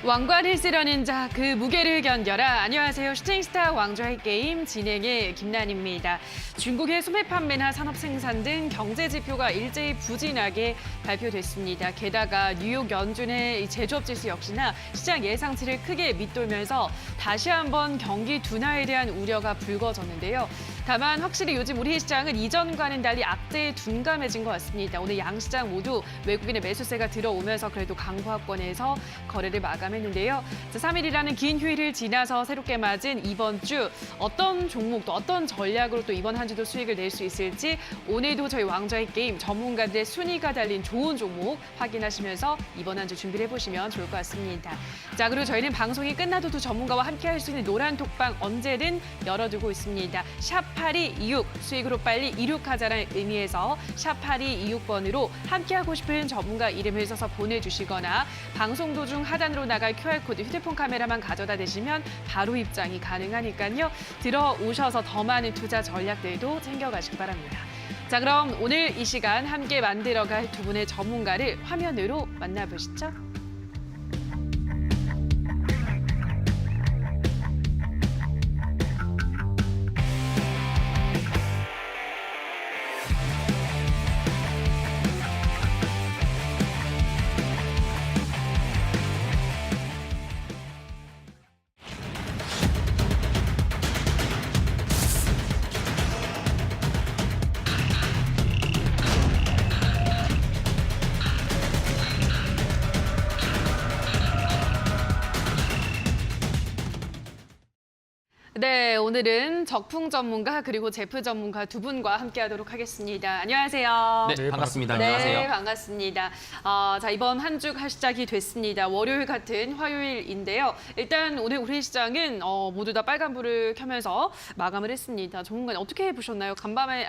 왕관을 쓰려는 자, 그 무게를 견뎌라. 안녕하세요. 슈팅스타 왕좌의 게임 진행의 김난입니다. 중국의 소매 판매나 산업 생산 등 경제 지표가 일제히 부진하게 발표됐습니다. 게다가 뉴욕 연준의 제조업 지수 역시나 시장 예상치를 크게 밑돌면서 다시 한번 경기 둔화에 대한 우려가 불거졌는데요. 다만 확실히 요즘 우리 시장은 이전과는 달리 악재에 둔감해진 것 같습니다. 오늘 양 시장 모두 외국인의 매수세가 들어오면서 그래도 강보합권에서 거래를 마감했는데요. 3일이라는 긴 휴일을 지나서 새롭게 맞은 이번 주 어떤 종목 또 어떤 전략으로 또 이번 한 주도 수익을 낼 수 있을지 오늘도 저희 왕좌의 게임 전문가들의 순위가 달린 좋은 종목 확인하시면서 이번 한 주 준비를 해보시면 좋을 것 같습니다. 자, 그리고 저희는 방송이 끝나도 두 전문가와 함께 할 수 있는 노란 톡방 언제든 열어두고 있습니다. 샵 8226 수익으로 빨리 이륙하자는 의미에서 샵 8226번으로 함께하고 싶은 전문가 이름을 써서 보내주시거나 방송 도중 하단으로 나갈 QR코드 휴대폰 카메라만 가져다 대시면 바로 입장이 가능하니까요. 들어오셔서 더 많은 투자 전략들도 챙겨가시기 바랍니다. 자, 그럼 오늘 이 시간 함께 만들어갈 두 분의 전문가를 화면으로 만나보시죠. 네, 오늘은 적풍 전문가 그리고 제프 전문가 두 분과 함께하도록 하겠습니다. 안녕하세요. 네, 반갑습니다. 네, 안녕하세요. 반갑습니다. 자, 이번 한 주가 시작이 됐습니다. 월요일 같은 화요일인데요. 일단 오늘 우리 시장은 모두 다 빨간불을 켜면서 마감을 했습니다. 전문가님 어떻게 보셨나요? 간밤에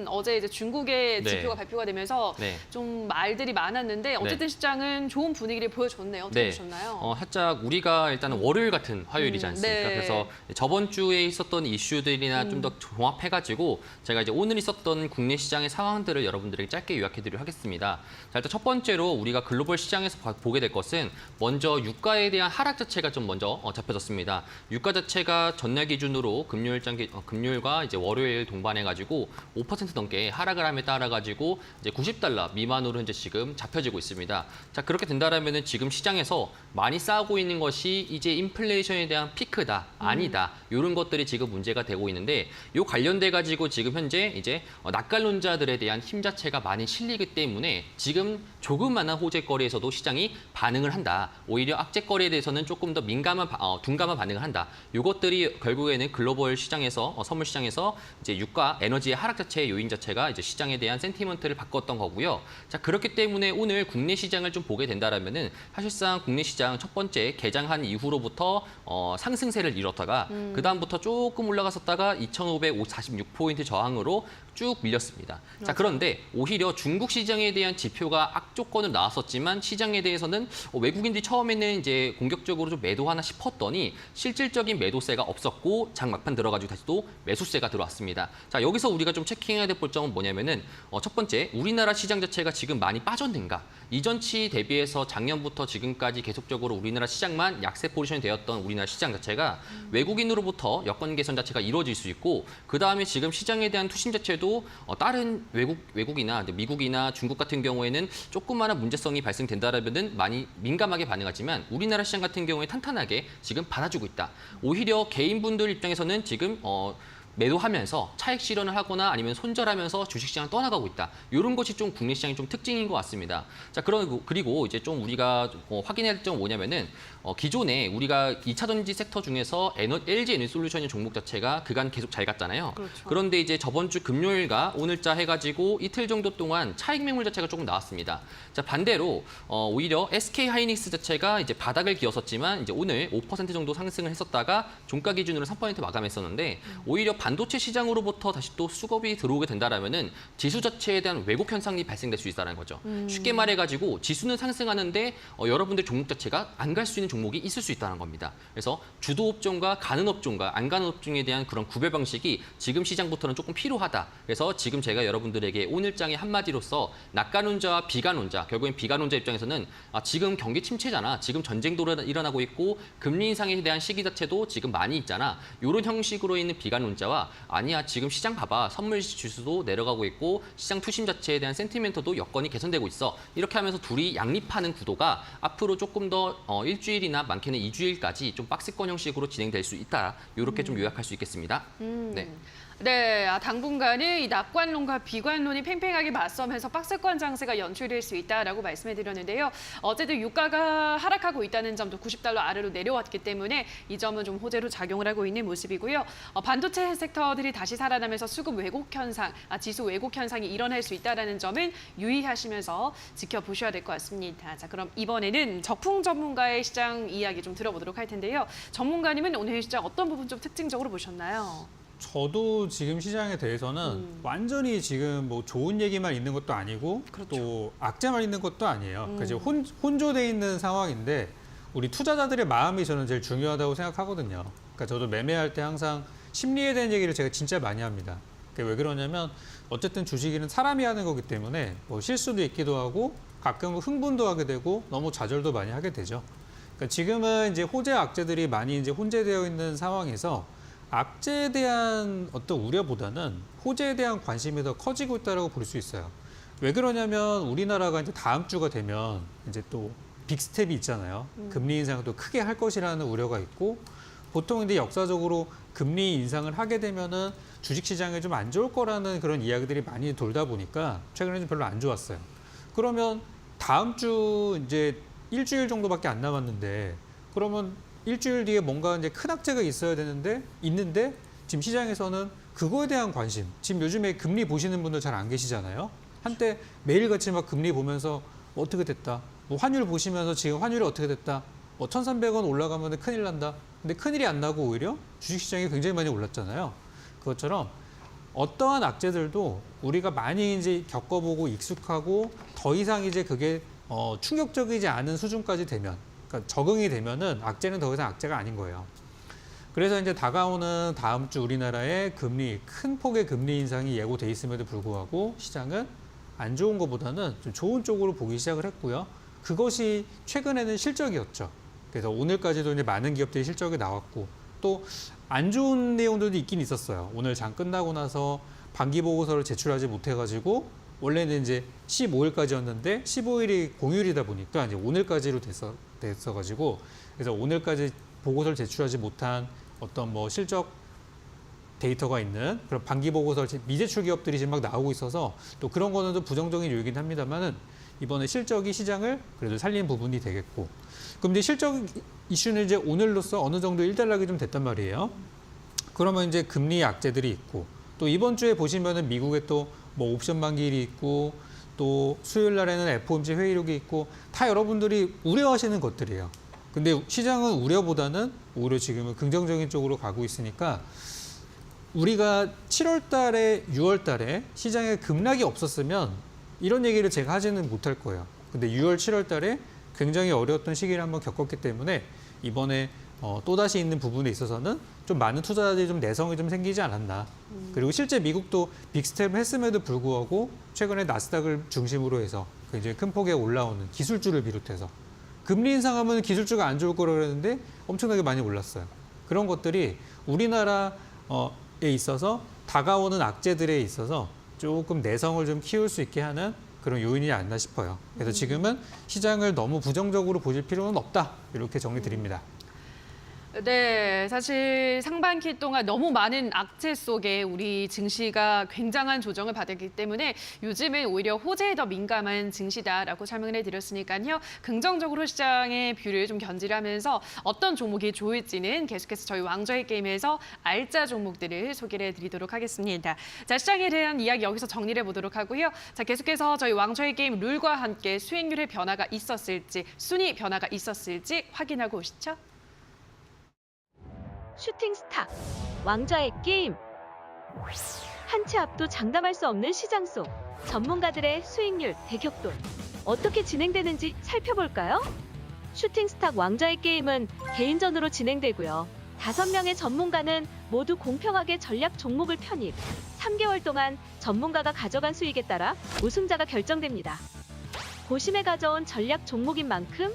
어제 이제 중국의 네. 지표가 발표가 되면서 네. 좀 말들이 많았는데 어쨌든 시장은 좋은 분위기를 보여줬네요. 어떻게 보셨나요? 살짝 우리가 일단은 월요일 같은 화요일이지 않습니까? 네. 그래서 저번 주에 있었던 이슈들이나 좀 더 종합해가지고 제가 이제 오늘 있었던 국내 시장의 상황들을 여러분들에게 짧게 요약해드리도록 하겠습니다. 자, 일단 첫 번째로 우리가 글로벌 시장에서 보게 될 것은 먼저 유가에 대한 하락 자체가 좀 먼저 잡혀졌습니다. 유가 자체가 전날 기준으로 금요일과 이제 월요일 동반해가지고 5% 넘게 하락을 함에 따라가지고 이제 90달러 미만으로 현재 지금 잡혀지고 있습니다. 자, 그렇게 된다라면은 지금 시장에서 많이 쌓고 있는 것이 이제 인플레이션에 대한 피크다, 아니다. 이런 것들이 지금 문제가 되고 있는데 요 관련돼 가지고 지금 현재 이제 낙관론자들에 대한 힘 자체가 많이 실리기 때문에 지금 조그마한 호재거래에서도 시장이 반응을 한다. 오히려 악재거래에 대해서는 조금 더 둔감한 반응을 한다. 이것들이 결국에는 글로벌 시장에서 선물 시장에서 이제 유가, 에너지의 하락 자체의 요인 자체가 이제 시장에 대한 센티먼트를 바꿨던 거고요. 자, 그렇기 때문에 오늘 국내 시장을 좀 보게 된다라면은 사실상 국내 시장 첫 번째 개장한 이후로부터 상승세를 이뤘다가 그다음부터 조금 올라갔었다가 2,546포인트 저항으로 쭉 밀렸습니다. 자, 그런데 오히려 중국 시장에 대한 지표가 악조건으로 나왔었지만 시장에 대해서는 외국인들이 처음에는 이제 공격적으로 좀 매도하나 싶었더니 실질적인 매도세가 없었고 장 막판 들어가지고 다시 또 매수세가 들어왔습니다. 자, 여기서 우리가 좀 체킹해야 될 점은 뭐냐면은 첫 번째, 우리나라 시장 자체가 지금 많이 빠졌는가? 이전치 대비해서 작년부터 지금까지 계속적으로 우리나라 시장만 약세 포지션이 되었던 우리나라 시장 자체가 외국인으로부터 여건 개선 자체가 이루어질 수 있고 그다음에 지금 시장에 대한 투심 자체도 다른 외국이나 미국이나 중국 같은 경우에는 조그마한 문제성이 발생된다라면은 많이 민감하게 반응하지만 우리나라 시장 같은 경우에 탄탄하게 지금 받아주고 있다. 오히려 개인분들 입장에서는 지금 매도하면서 차익 실현을 하거나 아니면 손절하면서 주식시장을 떠나가고 있다. 이런 것이 좀 국내 시장의 좀 특징인 것 같습니다. 자, 그리고 이제 좀 우리가 확인해야 될 점은 뭐냐면은 기존에 우리가 2차 전지 섹터 중에서 LG 에너지솔루션의 종목 자체가 그간 계속 잘 갔잖아요. 그렇죠. 그런데 이제 저번 주 금요일과 오늘자 해가지고 이틀 정도 동안 차익 매물 자체가 조금 나왔습니다. 자, 반대로 오히려 SK 하이닉스 자체가 이제 바닥을 기었었지만 이제 오늘 5% 정도 상승을 했었다가 종가 기준으로 3% 마감했었는데 오히려 반도체 시장으로부터 다시 또 수급이 들어오게 된다라면은 지수 자체에 대한 왜곡 현상이 발생될 수 있다는 거죠. 쉽게 말해가지고 지수는 상승하는데 여러분들 종목 자체가 안 갈 수 있는 종목이 있을 수 있다는 겁니다. 그래서 주도 업종과 가는 업종과 안 가는 업종에 대한 그런 구별 방식이 지금 시장부터는 조금 필요하다. 그래서 지금 제가 여러분들에게 오늘장의 한마디로서 낙관혼자와 비관혼자, 결국엔 비관혼자 입장에서는 지금 경기 침체잖아. 지금 전쟁도 일어나고 있고 금리 인상에 대한 시기 자체도 지금 많이 있잖아. 이런 형식으로 있는 비관론자와 아니야 지금 시장 봐봐 선물 지수도 내려가고 있고 시장 투심 자체에 대한 센티멘트도 여건이 개선되고 있어. 이렇게 하면서 둘이 양립하는 구도가 앞으로 조금 더 일주일이나 많게는 2주일까지 좀 박스권 형식으로 진행될 수 있다. 이렇게 좀 요약할 수 있겠습니다. 네. 네, 당분간은 이 낙관론과 비관론이 팽팽하게 맞서면서 박스권 장세가 연출될 수 있다라고 말씀해 드렸는데요. 어쨌든 유가가 하락하고 있다는 점도 90달러 아래로 내려왔기 때문에 이 점은 좀 호재로 작용을 하고 있는 모습이고요. 반도체 섹터들이 다시 살아나면서 수급 왜곡 현상, 지수 왜곡 현상이 일어날 수 있다는 점은 유의하시면서 지켜보셔야 될 것 같습니다. 자, 그럼 이번에는 적풍 전문가의 시장 이야기 좀 들어보도록 할 텐데요. 전문가님은 오늘 시장 어떤 부분 좀 특징적으로 보셨나요? 저도 지금 시장에 대해서는 완전히 지금 뭐 좋은 얘기만 있는 것도 아니고 그렇죠. 또 악재만 있는 것도 아니에요. 그러니까 지금 혼조돼 있는 상황인데 우리 투자자들의 마음이 저는 제일 중요하다고 생각하거든요. 그러니까 저도 매매할 때 항상 심리에 대한 얘기를 제가 진짜 많이 합니다. 그러니까 왜 그러냐면 어쨌든 주식은 사람이 하는 거기 때문에 뭐 실수도 있기도 하고 가끔 흥분도 하게 되고 너무 좌절도 많이 하게 되죠. 그러니까 지금은 이제 호재 악재들이 많이 이제 혼재되어 있는 상황에서 악재에 대한 어떤 우려보다는 호재에 대한 관심이 더 커지고 있다고 볼 수 있어요. 왜 그러냐면 우리나라가 이제 다음 주가 되면 이제 또 빅스텝이 있잖아요. 금리 인상을 또 크게 할 것이라는 우려가 있고 보통 이제 역사적으로 금리 인상을 하게 되면은 주식시장에 좀 안 좋을 거라는 그런 이야기들이 많이 돌다 보니까 최근에는 별로 안 좋았어요. 그러면 다음 주 이제 일주일 정도밖에 안 남았는데 그러면 일주일 뒤에 뭔가 이제 큰 악재가 있어야 되는데 있는데 지금 시장에서는 그거에 대한 관심. 지금 요즘에 금리 보시는 분들 잘 안 계시잖아요. 한때 매일같이 막 금리 보면서 어떻게 됐다. 뭐 환율 보시면서 지금 환율이 어떻게 됐다. 뭐 1,300원 올라가면 큰일 난다. 근데 큰일이 안 나고 오히려 주식시장이 굉장히 많이 올랐잖아요. 그것처럼 어떠한 악재들도 우리가 많이 이제 겪어보고 익숙하고 더 이상 이제 그게 충격적이지 않은 수준까지 되면 그러니까 적응이 되면은 악재는 더 이상 악재가 아닌 거예요. 그래서 이제 다가오는 다음 주 우리나라의 큰 폭의 금리 인상이 예고돼 있음에도 불구하고 시장은 안 좋은 것보다는 좀 좋은 쪽으로 보기 시작을 했고요. 그것이 최근에는 실적이었죠. 그래서 오늘까지도 이제 많은 기업들이 실적이 나왔고 또 안 좋은 내용들도 있긴 있었어요. 오늘 장 끝나고 나서 반기 보고서를 제출하지 못해가지고 원래는 이제 15일까지였는데 15일이 공휴일이다 보니까 이제 오늘까지로 됐어가지고 그래서 오늘까지 보고서를 제출하지 못한 어떤 뭐 실적 데이터가 있는 그런 반기 보고서 미제출 기업들이 지금 막 나오고 있어서 또 그런 거는 좀 부정적인 요인이긴 합니다만은 이번에 실적이 시장을 그래도 살린 부분이 되겠고 그럼 이제 실적 이슈는 이제 오늘로써 어느 정도 일단락이 좀 됐단 말이에요. 그러면 이제 금리 악재들이 있고 또 이번 주에 보시면은 미국에 또 뭐 옵션 만기일이 있고 또 수요일 날에는 FOMC 회의록이 있고 다 여러분들이 우려하시는 것들이에요. 근데 시장은 우려보다는 오히려 지금은 긍정적인 쪽으로 가고 있으니까 우리가 7월 달에 6월 달에 시장에 급락이 없었으면 이런 얘기를 제가 하지는 못할 거예요. 근데 6월, 7월 달에 굉장히 어려웠던 시기를 한번 겪었기 때문에 이번에 또다시 있는 부분에 있어서는 좀 많은 투자자들이 좀 내성이 좀 생기지 않았나. 그리고 실제 미국도 빅스텝을 했음에도 불구하고 최근에 나스닥을 중심으로 해서 굉장히 큰 폭에 올라오는 기술주를 비롯해서 금리 인상하면 기술주가 안 좋을 거라 그랬는데 엄청나게 많이 올랐어요. 그런 것들이 우리나라에 있어서 다가오는 악재들에 있어서 조금 내성을 좀 키울 수 있게 하는 그런 요인이 아니나 싶어요. 그래서 지금은 시장을 너무 부정적으로 보실 필요는 없다. 이렇게 정리 드립니다. 네, 사실 상반기 동안 너무 많은 악재 속에 우리 증시가 굉장한 조정을 받았기 때문에 요즘은 오히려 호재에 더 민감한 증시다라고 설명을 해드렸으니까요. 긍정적으로 시장의 뷰를 좀 견지하면서 어떤 종목이 좋을지는 계속해서 저희 왕좌의 게임에서 알짜 종목들을 소개를 해드리도록 하겠습니다. 자, 시장에 대한 이야기 여기서 정리를 해보도록 하고요. 자, 계속해서 저희 왕좌의 게임 룰과 함께 수익률의 변화가 있었을지, 순위 변화가 있었을지 확인하고 오시죠. 슈팅스타 왕좌의 게임 한 치 앞도 장담할 수 없는 시장 속 전문가들의 수익률 대격돌 어떻게 진행되는지 살펴볼까요? 슈팅스탁 왕좌의 게임은 개인전으로 진행되고요. 5명의 전문가는 모두 공평하게 전략 종목을 편입. 3개월 동안 전문가가 가져간 수익에 따라 우승자가 결정됩니다. 고심에 가져온 전략 종목인 만큼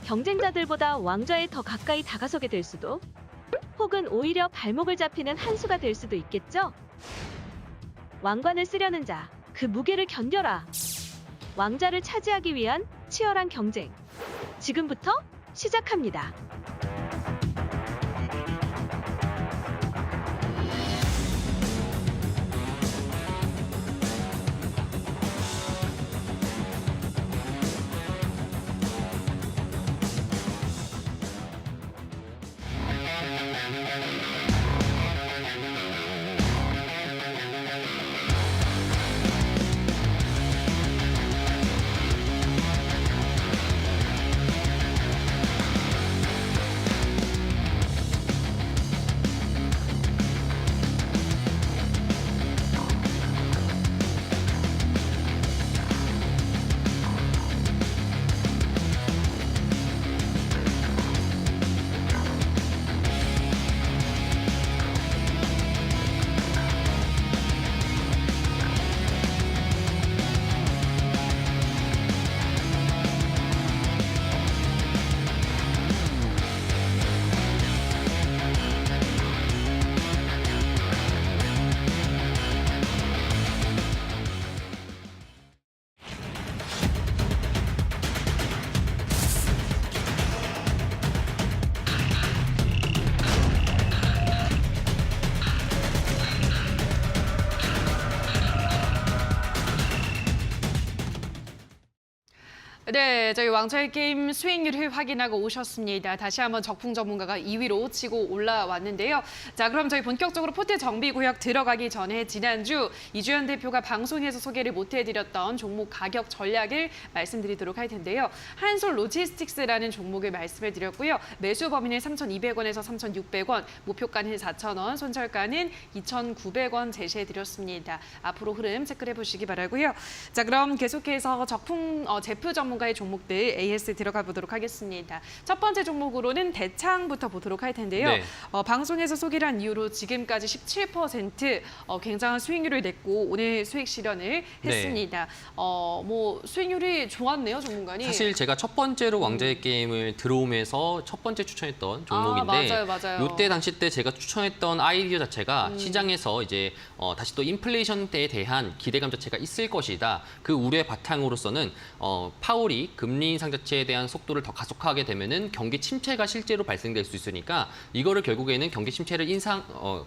경쟁자들보다 왕좌에 더 가까이 다가서게 될 수도, 혹은 오히려 발목을 잡히는 한 수가 될 수도 있겠죠? 왕관을 쓰려는 자, 그 무게를 견뎌라. 왕좌를 차지하기 위한 치열한 경쟁. 지금부터 시작합니다. 네, 저희 왕좌의 게임 수익률을 확인하고 오셨습니다. 다시 한번 적풍 전문가가 2위로 치고 올라왔는데요. 자, 그럼 저희 본격적으로 포트 정비 구역 들어가기 전에 지난주 이주연 대표가 방송에서 소개를 못해드렸던 종목 가격 전략을 말씀드리도록 할 텐데요. 한솔 로지스틱스라는 종목을 말씀을 드렸고요. 매수 범위는 3,200원에서 3,600원, 목표가는 4,000원, 손절가는 2,900원 제시해드렸습니다. 앞으로 흐름 체크해 보시기 바라고요. 자, 그럼 계속해서 적풍 제프 전문가의 종목들 AS 들어가 보도록 하겠습니다. 첫 번째 종목으로는 대창부터 보도록 할 텐데요. 네. 방송에서 소개를 한 이후로 지금까지 17% 굉장한 수익률을 냈고 오늘 수익 실현을 했습니다. 뭐 수익률이 좋았네요, 전문가님. 사실 제가 첫 번째로 왕좌의 게임을 들어오면서 첫 번째 추천했던 종목인데 맞아요. 이때 당시 때 제가 추천했던 아이디어 자체가 시장에서 이제 다시 또 인플레이션에 대한 기대감 자체가 있을 것이다. 그 우려의 바탕으로서는 파월이 금리 인상 자체에 대한 속도를 더 가속하게 되면은 경기 침체가 실제로 발생될 수 있으니까 이거를 결국에는 경기 침체를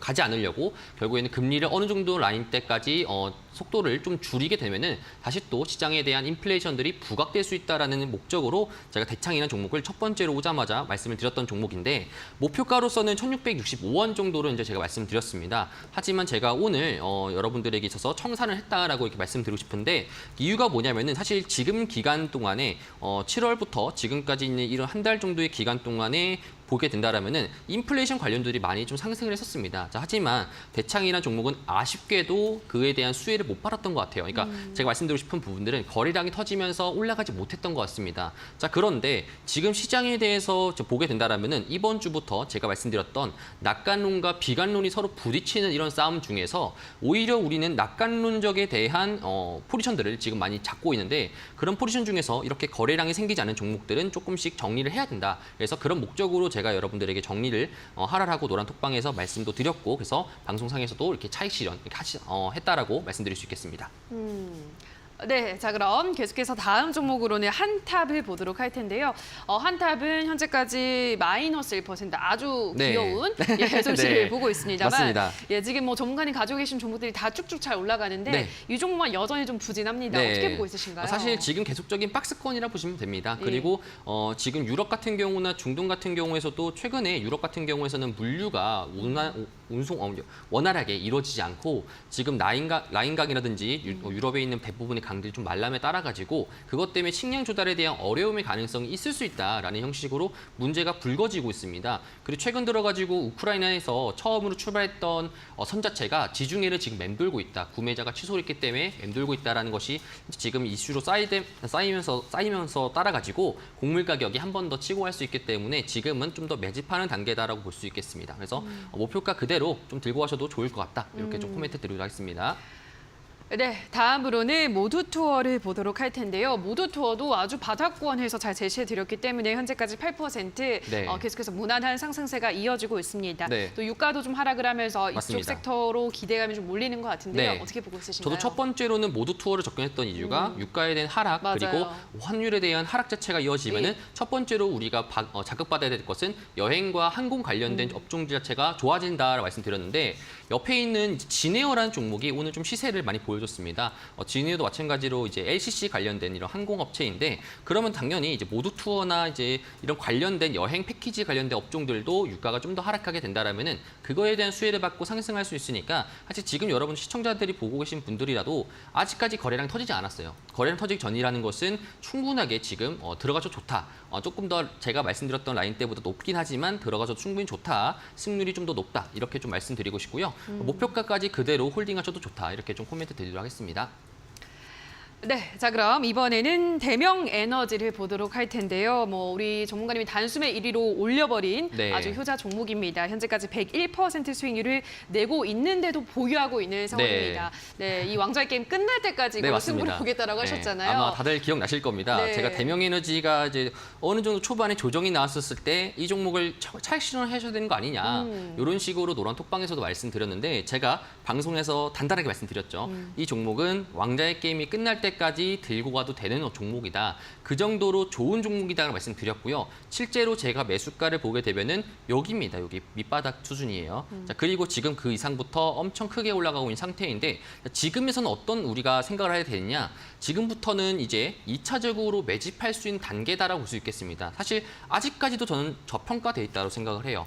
가지 않으려고 결국에는 금리를 어느 정도 라인 때까지 속도를 좀 줄이게 되면은 다시 또 시장에 대한 인플레이션들이 부각될 수 있다라는 목적으로 제가 대창이라는 종목을 첫 번째로 오자마자 말씀을 드렸던 종목인데 목표가로서는 1,665원 정도로 이제 제가 말씀드렸습니다. 하지만 제가 오늘 여러분들에게 있어서 청산을 했다라고 이렇게 말씀드리고 싶은데 이유가 뭐냐면은 사실 지금 기간 동안에 7월부터 지금까지 있는 이런 한 달 정도의 기간 동안에 보게 된다라면은 인플레이션 관련들이 많이 좀 상승을 했었습니다. 자, 하지만 대창이라는 종목은 아쉽게도 그에 대한 수혜를 못 받았던 것 같아요. 그러니까 제가 말씀드리고 싶은 부분들은 거래량이 터지면서 올라가지 못했던 것 같습니다. 자, 그런데 지금 시장에 대해서 보게 된다라면은 이번 주부터 제가 말씀드렸던 낙관론과 비관론이 서로 부딪히는 이런 싸움 중에서 오히려 우리는 낙관론적에 대한 포지션들을 지금 많이 잡고 있는데 그런 포지션 중에서 이렇게 거래량이 생기지 않은 종목들은 조금씩 정리를 해야 된다. 그래서 그런 목적으로 제가 여러분들에게 정리를 하라라고 노란 톡방에서 말씀도 드렸고 그래서 방송상에서도 이렇게 차익 실현 이렇게 했다라고 말씀드릴 수 있겠습니다. 네, 자 그럼 계속해서 다음 종목으로는 한탑을 보도록 할 텐데요. 한탑은 현재까지 마이너스 1% 아주 네. 귀여운 소식을 네. 보고 있습니다만 맞습니다. 지금 뭐 전문가님 가지고 계신 종목들이 다 쭉쭉 잘 올라가는데 네. 이 종목만 여전히 좀 부진합니다. 네. 어떻게 보고 있으신가요? 사실 지금 계속적인 박스권이라 보시면 됩니다. 예. 그리고 지금 유럽 같은 경우나 중동 같은 경우에서도 최근에 유럽 같은 경우에서는 물류가 원활하게 이루어지지 않고 지금 라인강이라든지 유럽에 있는 대부분의 강들이 좀 말람에 따라가지고 그것 때문에 식량 조달에 대한 어려움의 가능성이 있을 수 있다라는 형식으로 문제가 불거지고 있습니다. 그리고 최근 들어가지고 우크라이나에서 처음으로 출발했던 선 자체가 지중해를 지금 맴돌고 있다. 구매자가 취소했기 때문에 맴돌고 있다라는 것이 지금 이슈로 쌓이면서 따라가지고 곡물 가격이 한 번 더 치고 갈 수 있기 때문에 지금은 좀 더 매집하는 단계다라고 볼 수 있겠습니다. 그래서 목표가 그대로 좀 들고 가셔도 좋을 것 같다. 이렇게 좀 코멘트 드리도록 하겠습니다. 네, 다음으로는 모두 투어를 보도록 할 텐데요. 모두 투어도 아주 바닥권에서 잘 제시해드렸기 때문에 현재까지 8% 네. 계속해서 무난한 상승세가 이어지고 있습니다. 네. 또 유가도 좀 하락을 하면서 맞습니다. 이쪽 섹터로 기대감이 좀 몰리는 것 같은데요. 네. 어떻게 보고 있으신가요? 저도 첫 번째로는 모두 투어를 접근했던 이유가 유가에 대한 하락 맞아요. 그리고 환율에 대한 하락 자체가 이어지면은 네. 첫 번째로 우리가 자극받아야 될 것은 여행과 항공 관련된 업종들 자체가 좋아진다라고 말씀드렸는데 옆에 있는 진에어라는 종목이 오늘 좀 시세를 많이 보여줬습니다. 진에어도 마찬가지로 이제 LCC 관련된 이런 항공업체인데 그러면 당연히 이제 모두 투어나 이제 이런 관련된 여행 패키지 관련된 업종들도 유가가 좀 더 하락하게 된다라면은 그거에 대한 수혜를 받고 상승할 수 있으니까 사실 지금 여러분 시청자들이 보고 계신 분들이라도 아직까지 거래량 터지지 않았어요. 거래량 터지기 전이라는 것은 충분하게 지금 들어가서 좋다. 조금 더 제가 말씀드렸던 라인 때보다 높긴 하지만 들어가서 충분히 좋다. 승률이 좀 더 높다. 이렇게 좀 말씀드리고 싶고요. 목표가까지 그대로 홀딩하셔도 좋다. 이렇게 좀 코멘트 드리도록 하겠습니다. 네, 자 그럼 이번에는 대명 에너지를 보도록 할 텐데요. 우리 전문가님이 단숨에 1위로 올려버린 네. 아주 효자 종목입니다. 현재까지 101% 수익률을 내고 있는데도 보유하고 있는 상황입니다. 네, 이 왕좌의 게임 끝날 때까지 네, 이거 맞습니다. 승부를 보겠다라고 네, 하셨잖아요. 아마 다들 기억나실 겁니다. 네. 제가 대명에너지가 이제 어느 정도 초반에 조정이 나왔었을 때 이 종목을 차익 실현하셔야 되는 거 아니냐. 이런 식으로 노란 톡방에서도 말씀드렸는데 제가 방송에서 단단하게 말씀드렸죠. 이 종목은 왕좌의 게임이 끝날 때까지 들고 가도 되는 종목이다. 그 정도로 좋은 종목이다라고 말씀드렸고요. 실제로 제가 매수가를 보게 되면은 여기입니다. 여기 밑바닥 수준이에요. 자, 그리고 지금 그 이상부터 엄청 크게 올라가고 있는 상태인데 지금에서는 어떤 우리가 생각을 해야 되느냐. 지금부터는 이제 2차적으로 매집할 수 있는 단계다라고 볼 수 있겠습니다. 사실 아직까지도 저는 저평가돼 있다고 생각을 해요.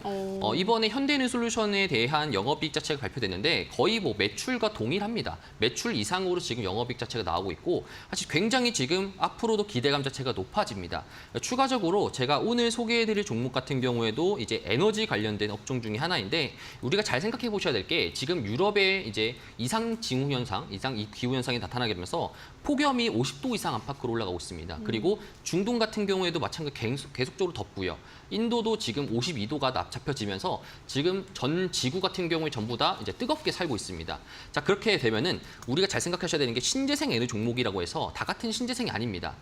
이번에 현대인솔루션에 대한 영업이익 자체가 발표됐는데 거의 매출과 동일합니다. 매출 이상으로 지금 영업이익 자체가 나오고 있고 사실 굉장히 지금 앞으로도 기대감 자체가 높아집니다. 추가적으로 제가 오늘 소개해드릴 종목 같은 경우에도 이제 에너지 관련된 업종 중에 하나인데 우리가 잘 생각해 보셔야 될 게 지금 유럽에 이제 이상 징후 현상, 이상 기후 현상이 나타나게 되면서 폭염이 50도 이상 안팎으로 올라가고 있습니다. 그리고 중동 같은 경우에도 마찬가지로 계속적으로 덥고요. 인도도 지금 52도가 잡혀지면서 지금 전 지구 같은 경우에 전부 다 이제 뜨겁게 살고 있습니다. 자, 그렇게 되면은 우리가 잘 생각하셔야 되는 게 신재생 에너지 종목이라고 해서 다 같은 신재생이 아닙니다.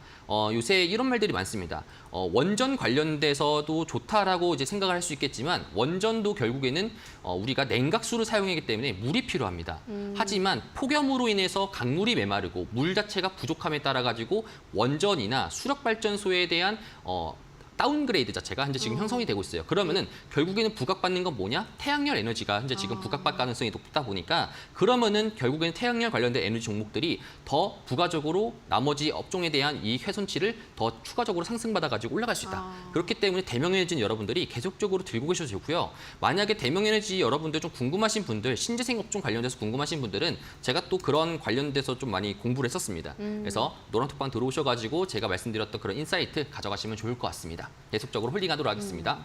요새 이런 말들이 많습니다. 원전 관련돼서도 좋다라고 이제 생각을 할 수 있겠지만 원전도 결국에는 우리가 냉각수를 사용하기 때문에 물이 필요합니다. 하지만 폭염으로 인해서 강물이 메마르고 물 자체가 부족함에 따라 가지고 원전이나 수력 발전소에 대한 다운그레이드 자체가 현재 지금 형성이 되고 있어요. 그러면은 결국에는 부각받는 건 뭐냐? 태양열 에너지가 현재 지금 부각받을 가능성이 높다 보니까 그러면은 결국에는 태양열 관련된 에너지 종목들이 더 부가적으로 나머지 업종에 대한 이익 훼손치를 더 추가적으로 상승받아가지고 올라갈 수 있다. 그렇기 때문에 대명에너지는 여러분들이 계속적으로 들고 계셔도 좋고요. 만약에 대명에너지 여러분들 좀 궁금하신 분들, 신재생 업종 관련돼서 궁금하신 분들은 제가 또 그런 관련돼서 좀 많이 공부를 했었습니다. 그래서 노란톡방 들어오셔가지고 제가 말씀드렸던 그런 인사이트 가져가시면 좋을 것 같습니다. 계속적으로 홀딩하도록 하겠습니다.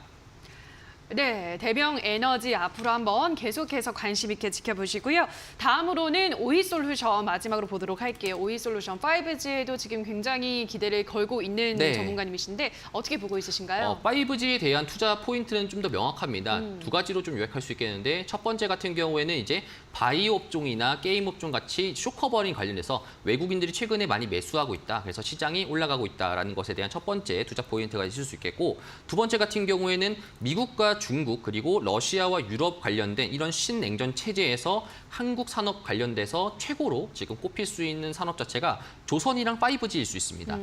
네, 대명 에너지 앞으로 한번 계속해서 관심 있게 지켜보시고요. 다음으로는 오이솔루션 마지막으로 보도록 할게요. 오이솔루션 5G에도 지금 굉장히 기대를 걸고 있는 네. 전문가님이신데 어떻게 보고 있으신가요? 5G에 대한 투자 포인트는 좀 더 명확합니다. 두 가지로 좀 요약할 수 있겠는데 첫 번째 같은 경우에는 이제 바이오 업종이나 게임 업종 같이 쇼커버링 관련해서 외국인들이 최근에 많이 매수하고 있다. 그래서 시장이 올라가고 있다라는 것에 대한 첫 번째 투자 포인트가 있을 수 있겠고 두 번째 같은 경우에는 미국과 중국 그리고 러시아와 유럽 관련된 이런 신냉전 체제에서 한국 산업 관련돼서 최고로 지금 꼽힐 수 있는 산업 자체가 조선이랑 5G일 수 있습니다.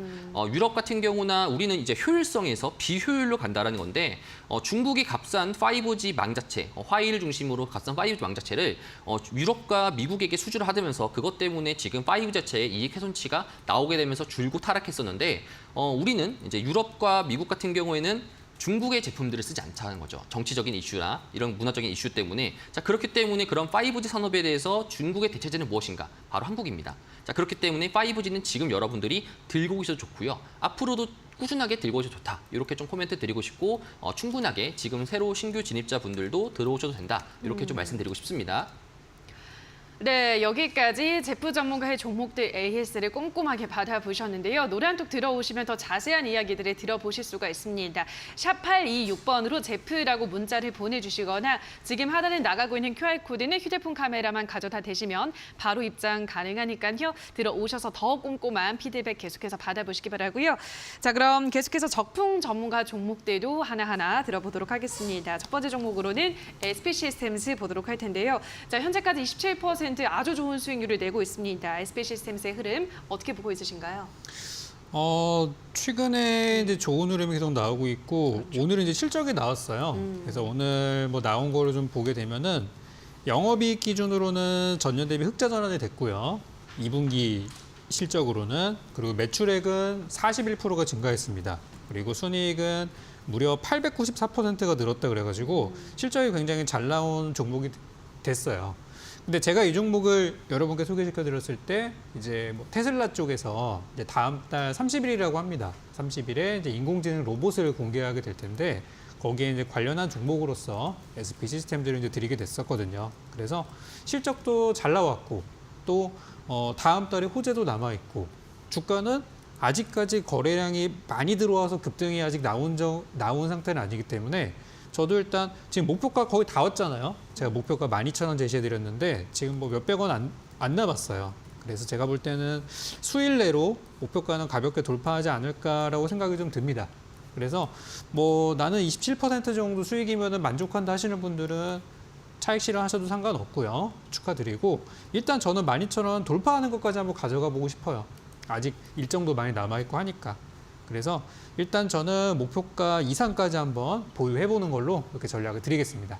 유럽 같은 경우나 우리는 이제 효율성에서 비효율로 간다라는 건데 중국이 값싼 5G 망자체, 화일 중심으로 값싼 5G 망자체를 유럽과 미국에게 수주를 하면서 그것 때문에 지금 5G 자체의 이익 훼손치가 나오게 되면서 줄곧 하락했었는데 우리는 이제 유럽과 미국 같은 경우에는 중국의 제품들을 쓰지 않자는 거죠. 정치적인 이슈나 이런 문화적인 이슈 때문에. 자, 그렇기 때문에 그런 5G 산업에 대해서 중국의 대체제는 무엇인가? 바로 한국입니다. 자, 그렇기 때문에 5G는 지금 여러분들이 들고 계셔도 좋고요. 앞으로도 꾸준하게 들고 오셔도 좋다. 이렇게 좀 코멘트 드리고 싶고 충분하게 지금 새로 신규 진입자분들도 들어오셔도 된다. 이렇게 좀 말씀드리고 싶습니다. 네, 여기까지 제프 전문가의 종목들 AS를 꼼꼼하게 받아보셨는데요. 노란톡 들어오시면 더 자세한 이야기들을 들어보실 수가 있습니다. 샵 826번으로 제프라고 문자를 보내주시거나 지금 하단에 나가고 있는 QR코드는 휴대폰 카메라만 가져다 대시면 바로 입장 가능하니까요. 들어오셔서 더 꼼꼼한 피드백 계속해서 받아보시기 바라고요. 자, 그럼 계속해서 적풍 전문가 종목들도 하나하나 들어보도록 하겠습니다. 첫 번째 종목으로는 SP 시스템스 보도록 할 텐데요. 자, 현재까지 27% 아주 좋은 수익률을 내고 있습니다. SP 시스템스의 흐름 어떻게 보고 있으신가요? 최근에 이제 좋은 흐름이 계속 나오고 있고 그렇죠. 오늘은 이제 실적이 나왔어요. 그래서 오늘 뭐 나온 거를 좀 보게 되면은 영업이익 기준으로는 전년 대비 흑자 전환이 됐고요. 2분기 실적으로는 그리고 매출액은 41%가 증가했습니다. 그리고 순이익은 무려 894%가 늘었다 그래가지고 실적이 굉장히 잘 나온 종목이 됐어요. 근데 제가 이 종목을 여러분께 소개시켜 드렸을 때 이제 뭐 테슬라 쪽에서 이제 다음 달 30일이라고 합니다. 30일에 이제 인공지능 로봇을 공개하게 될 텐데 거기에 이제 관련한 종목으로서 SP 시스템들을 이제 드리게 됐었거든요. 그래서 실적도 잘 나왔고 또 다음 달에 호재도 남아 있고 주가는 아직까지 거래량이 많이 들어와서 급등이 아직 나온 상태는 아니기 때문에 저도 일단 지금 목표가 거의 다 왔잖아요. 제가 목표가 12,000원 제시해드렸는데 지금 뭐 몇백 원 안 남았어요. 그래서 제가 볼 때는 수일 내로 목표가는 가볍게 돌파하지 않을까라고 생각이 좀 듭니다. 그래서 뭐 나는 27% 정도 수익이면 만족한다 하시는 분들은 차익 실현하셔도 상관없고요. 축하드리고 일단 저는 12,000원 돌파하는 것까지 한번 가져가 보고 싶어요. 아직 일정도 많이 남아있고 하니까. 그래서 일단 저는 목표가 이상까지 한번 보유해보는 걸로 이렇게 전략을 드리겠습니다.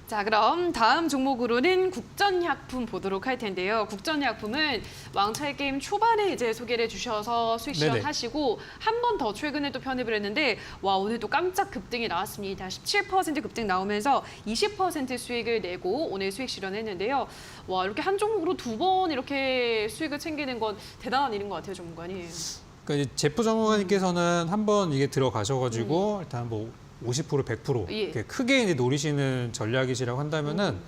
자, 그럼 다음 종목으로는 국전약품 보도록 할 텐데요. 국전약품은 왕차의 게임 초반에 이제 소개를 해주셔서 수익 실현하시고 한 번 더 최근에 또 편입을 했는데 와 오늘 또 깜짝 급등이 나왔습니다. 17% 급등 나오면서 20% 수익을 내고 오늘 수익 실현했는데요. 와 이렇게 한 종목으로 두 번 이렇게 수익을 챙기는 건 대단한 일인 것 같아요, 전문가님. 그러니까 이제 제프 전문가님께서는 한번 이게 들어가셔가지고 일단 뭐 50%, 100% 예. 이렇게 크게 이제 노리시는 전략이시라고 한다면은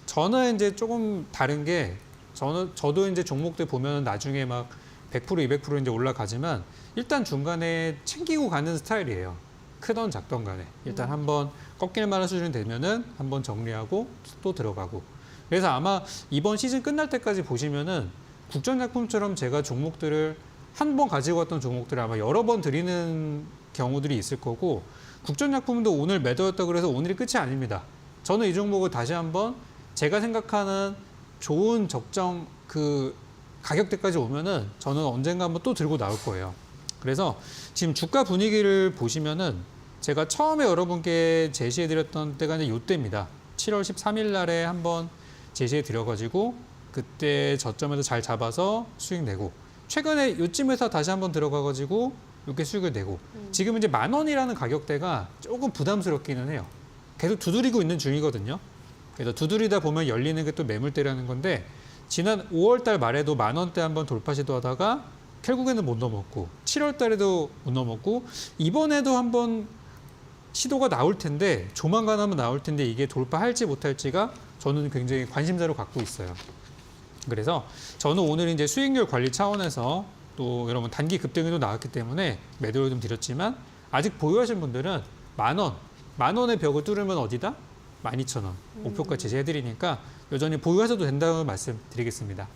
저는 이제 조금 다른 게 저도 이제 종목들 보면 나중에 막 100%, 200% 이제 올라가지만 일단 중간에 챙기고 가는 스타일이에요. 크던 작던 간에 일단 한번 꺾일 만한 수준이 되면은 한번 정리하고 또 들어가고. 그래서 아마 이번 시즌 끝날 때까지 보시면은 국전약품처럼 제가 종목들을 한 번 가지고 왔던 종목들을 아마 여러 번 드리는 경우들이 있을 거고 국전약품도 오늘 매도였다 그래서 오늘이 끝이 아닙니다. 저는 이 종목을 다시 한번 제가 생각하는 좋은 적정 그 가격대까지 오면은 저는 언젠가 한번 또 들고 나올 거예요. 그래서 지금 주가 분위기를 보시면은 제가 처음에 여러분께 제시해드렸던 때가 이제 이때입니다. 7월 13일 날에 한번 제시해드려가지고 그때 저점에서 잘 잡아서 수익 내고 최근에 요쯤에서 다시 한번 들어가가지고 이렇게 수익을 내고 지금 이제 10,000원이라는 가격대가 조금 부담스럽기는 해요. 계속 두드리고 있는 중이거든요. 그래서 두드리다 보면 열리는 게 또 매물대라는 건데 지난 5월 달 말에도 10,000원대 한번 돌파 시도하다가 결국에는 못 넘었고 7월 달에도 못 넘었고 이번에도 한번 시도가 나올 텐데 조만간 한번 나올 텐데 이게 돌파할지 못할지가 저는 굉장히 관심사로 갖고 있어요. 그래서 저는 오늘 이제 수익률 관리 차원에서 또 여러분 단기 급등이 나왔기 때문에 매도를 좀 드렸지만 아직 보유하신 분들은 10,000원, 10,000원의 벽을 뚫으면 어디다? 12,000원 목표가 제시해드리니까 여전히 보유하셔도 된다고 말씀드리겠습니다.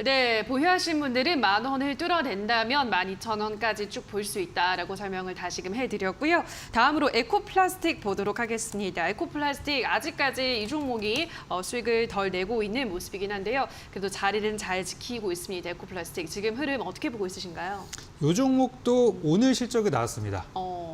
네, 보유하신 분들은 10,000원을 뚫어낸다면 12,000원까지 쭉 볼 수 있다라고 설명을 다시금 해드렸고요. 다음으로 에코플라스틱 보도록 하겠습니다. 에코플라스틱 아직까지 이 종목이 수익을 덜 내고 있는 모습이긴 한데요. 그래도 자리는 잘 지키고 있습니다. 에코플라스틱 지금 흐름 어떻게 보고 있으신가요? 이 종목도 오늘 실적이 나왔습니다.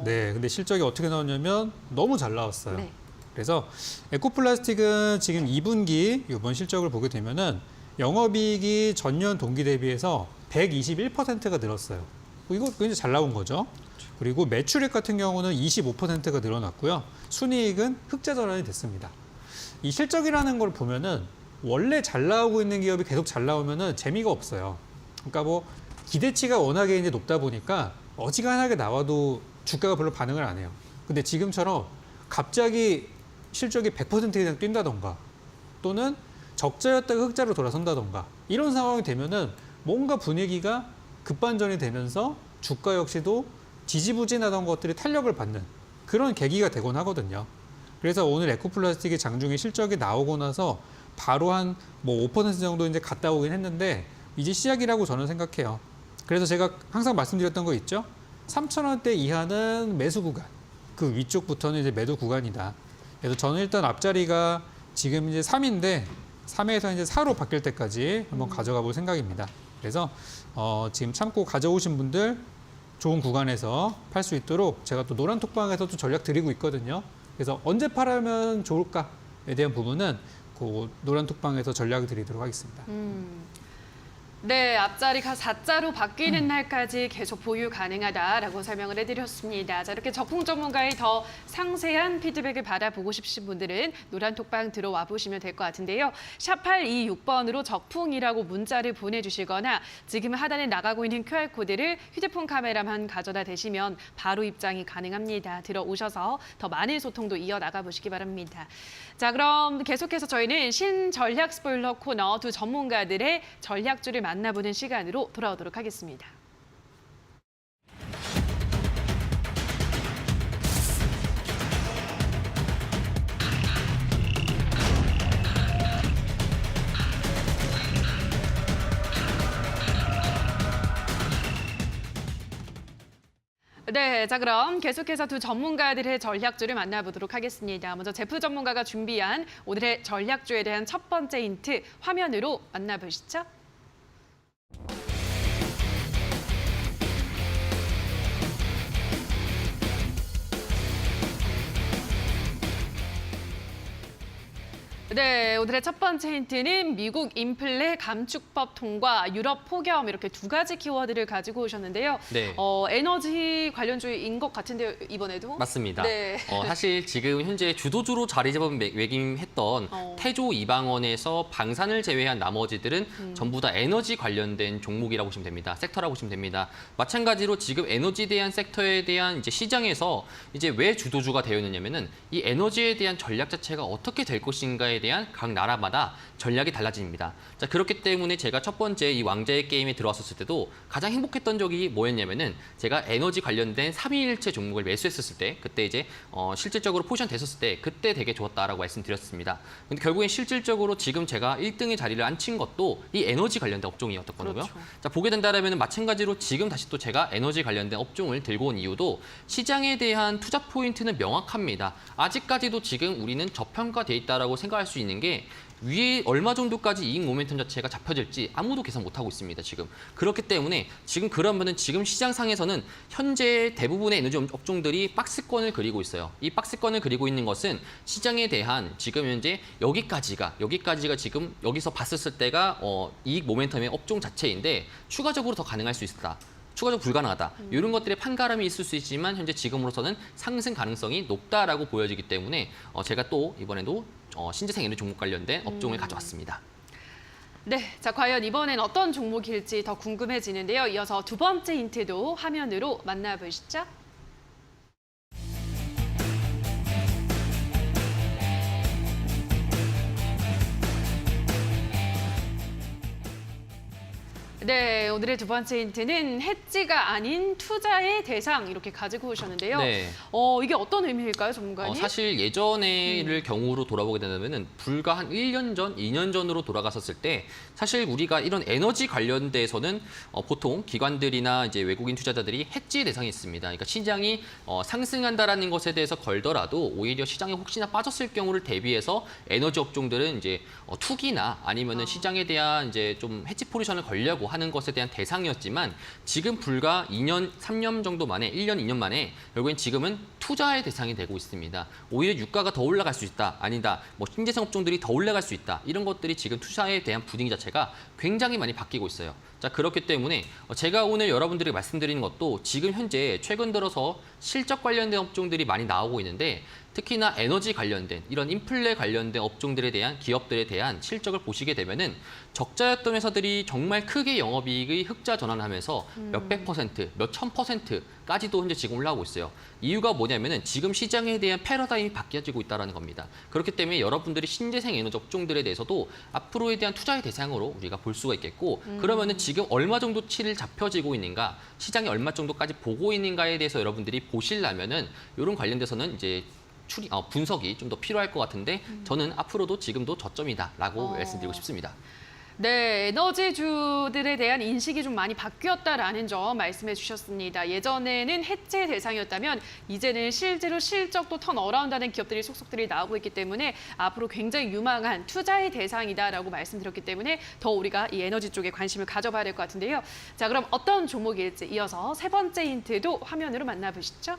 네, 근데 실적이 어떻게 나왔냐면 너무 잘 나왔어요. 네. 그래서 에코플라스틱은 지금 2분기 이번 실적을 보게 되면은 영업이익이 전년 동기 대비해서 121%가 늘었어요. 이거 굉장히 잘 나온 거죠. 그리고 매출액 같은 경우는 25%가 늘어났고요. 순이익은 흑자 전환이 됐습니다. 이 실적이라는 걸 보면은 원래 잘 나오고 있는 기업이 계속 잘 나오면은 재미가 없어요. 그러니까 뭐 기대치가 워낙에 이제 높다 보니까 어지간하게 나와도 주가가 별로 반응을 안 해요. 근데 지금처럼 갑자기 실적이 100% 이상 뛴다던가 또는 적자였다가 흑자로 돌아선다던가 이런 상황이 되면은 뭔가 분위기가 급반전이 되면서 주가 역시도 지지부진하던 것들이 탄력을 받는 그런 계기가 되곤 하거든요. 그래서 오늘 에코플라스틱의 장중에 실적이 나오고 나서 바로 한 뭐 5% 정도 이제 갔다 오긴 했는데 이제 시작이라고 저는 생각해요. 그래서 제가 항상 말씀드렸던 거 있죠? 3,000원대 이하는 매수 구간, 그 위쪽부터는 이제 매도 구간이다. 그래서 저는 일단 앞자리가 지금 이제 3인데 3에서 이제 4로 바뀔 때까지 한번 가져가 볼 생각입니다. 그래서 지금 참고 가져오신 분들 좋은 구간에서 팔 수 있도록 제가 또 노란톡방에서도 전략 드리고 있거든요. 그래서 언제 팔면 좋을까에 대한 부분은 그 노란톡방에서 전략을 드리도록 하겠습니다. 네, 앞자리가 4자로 바뀌는 날까지 계속 보유 가능하다라고 설명을 해드렸습니다. 자, 이렇게 적풍 전문가의 더 상세한 피드백을 받아보고 싶으신 분들은 노란톡방 들어와 보시면 될 것 같은데요. 샵 826번으로 적풍이라고 문자를 보내주시거나 지금 하단에 나가고 있는 QR코드를 휴대폰 카메라만 가져다 대시면 바로 입장이 가능합니다. 들어오셔서 더 많은 소통도 이어나가 보시기 바랍니다. 자, 그럼 계속해서 저희는 신전략 스포일러 코너 두 전문가들의 전략주를 만나보는 시간으로 돌아오도록 하겠습니다. 네, 자 그럼 계속해서 두 전문가들의 전략주를 만나보도록 하겠습니다. 먼저 제프 전문가가 준비한 오늘의 전략주에 대한 첫 번째 힌트 화면으로 만나보시죠. 네, 오늘의 첫 번째 힌트는 미국 인플레 감축법 통과, 유럽 폭염 이렇게 두 가지 키워드를 가지고 오셨는데요. 네. 에너지 관련주인 것 같은데요, 이번에도? 맞습니다. 네. 사실 지금 현재 주도주로 자리 잡은 매김했던 태조 이방원에서 방산을 제외한 나머지들은 전부 다 에너지 관련된 종목이라고 보시면 됩니다. 섹터라고 보시면 됩니다. 마찬가지로 지금 에너지에 대한 섹터에 대한 이제 시장에서 이제 왜 주도주가 되어 있느냐면은 이 에너지에 대한 전략 자체가 어떻게 될 것인가에 대한 각 나라마다 전략이 달라집니다. 자, 그렇기 때문에 제가 첫 번째 이 왕자의 게임에 들어왔었을 때도 가장 행복했던 적이 뭐였냐면은 제가 에너지 관련된 3일체 종목을 매수했었을 때 그때 이제 실질적으로 포지션 됐었을 때 그때 되게 좋았다라고 말씀드렸습니다. 근데 결국엔 실질적으로 지금 제가 1등의 자리를 앉힌 것도 이 에너지 관련된 업종이었거든요. 그렇죠. 자, 보게 된다면 마찬가지로 지금 다시 또 제가 에너지 관련된 업종을 들고 온 이유도 시장에 대한 투자 포인트는 명확합니다. 아직까지도 지금 우리는 저평가돼 있다라고 생각할 수 있는 게 위에 얼마 정도까지 이익 모멘텀 자체가 잡혀질지 아무도 계산 못하고 있습니다, 지금. 그렇기 때문에 지금 그러면은 지금 시장상에서는 현재 대부분의 에너지 업종들이 박스권을 그리고 있어요. 이 박스권을 그리고 있는 것은 시장에 대한 지금 현재 여기까지가 지금 여기서 봤었을 때가 이익 모멘텀의 업종 자체인데 추가적으로 더 가능할 수 있다. 추가적으로 불가능하다. 이런 것들의 판가름이 있을 수 있지만 현재 지금으로서는 상승 가능성이 높다라고 보여지기 때문에 제가 또 이번에도 신재생 에너지 종목 관련된 업종을 가져왔습니다. 네, 자 과연 이번엔 어떤 종목일지 더 궁금해지는데요. 이어서 두 번째 힌트도 화면으로 만나보시죠. 네, 오늘의 두 번째 힌트는 해지가 아닌 투자의 대상 이렇게 가지고 오셨는데요. 네. 이게 어떤 의미일까요, 전문가님? 사실 예전에를 경우로 돌아보게 된다면은 불과 한 1년 전, 2년 전으로 돌아갔었을 때 사실 우리가 이런 에너지 관련돼서는 보통 기관들이나 이제 외국인 투자자들이 해지 대상이 있습니다. 그러니까 시장이 상승한다라는 것에 대해서 걸더라도 오히려 시장에 혹시나 빠졌을 경우를 대비해서 에너지 업종들은 이제 투기나 아니면은 시장에 대한 이제 좀 해지 포지션을 걸려고 하는 것에 대한 대상이었지만 지금 불과 2년, 3년 정도 만에 1년, 2년 만에 결국엔 지금은 투자의 대상이 되고 있습니다. 오히려 유가가 더 올라갈 수 있다, 아니다, 뭐 신재생 업종들이 더 올라갈 수 있다, 이런 것들이 지금 투자에 대한 분위기 자체가 굉장히 많이 바뀌고 있어요. 자, 그렇기 때문에 제가 오늘 여러분들에게 말씀드리는 것도 지금 현재 최근 들어서 실적 관련된 업종들이 많이 나오고 있는데, 특히나 에너지 관련된 이런 인플레 관련된 업종들에 대한 기업들에 대한 실적을 보시게 되면은 적자였던 회사들이 정말 크게 영업이익의 흑자 전환하면서 몇백 퍼센트, 몇천 퍼센트까지도 현재 지금 올라오고 있어요. 이유가 뭐냐면은 지금 시장에 대한 패러다임이 바뀌어지고 있다는 겁니다. 그렇기 때문에 여러분들이 신재생 에너지 업종들에 대해서도 앞으로에 대한 투자의 대상으로 우리가 볼 수가 있겠고, 그러면은 지금 얼마 정도치를 잡혀지고 있는가, 시장이 얼마 정도까지 보고 있는가에 대해서 여러분들이 보시려면은 이런 관련돼서는 이제 분석이 좀 더 필요할 것 같은데, 저는 앞으로도 지금도 저점이다라고 말씀드리고 싶습니다. 네, 에너지주들에 대한 인식이 좀 많이 바뀌었다라는 점 말씀해 주셨습니다. 예전에는 해체 대상이었다면 이제는 실제로 실적도 턴어라운드하는 기업들이 속속들이 나오고 있기 때문에 앞으로 굉장히 유망한 투자의 대상이다라고 말씀드렸기 때문에 더 우리가 이 에너지 쪽에 관심을 가져봐야 될 것 같은데요. 자, 그럼 어떤 종목일지 이어서 세 번째 힌트도 화면으로 만나보시죠.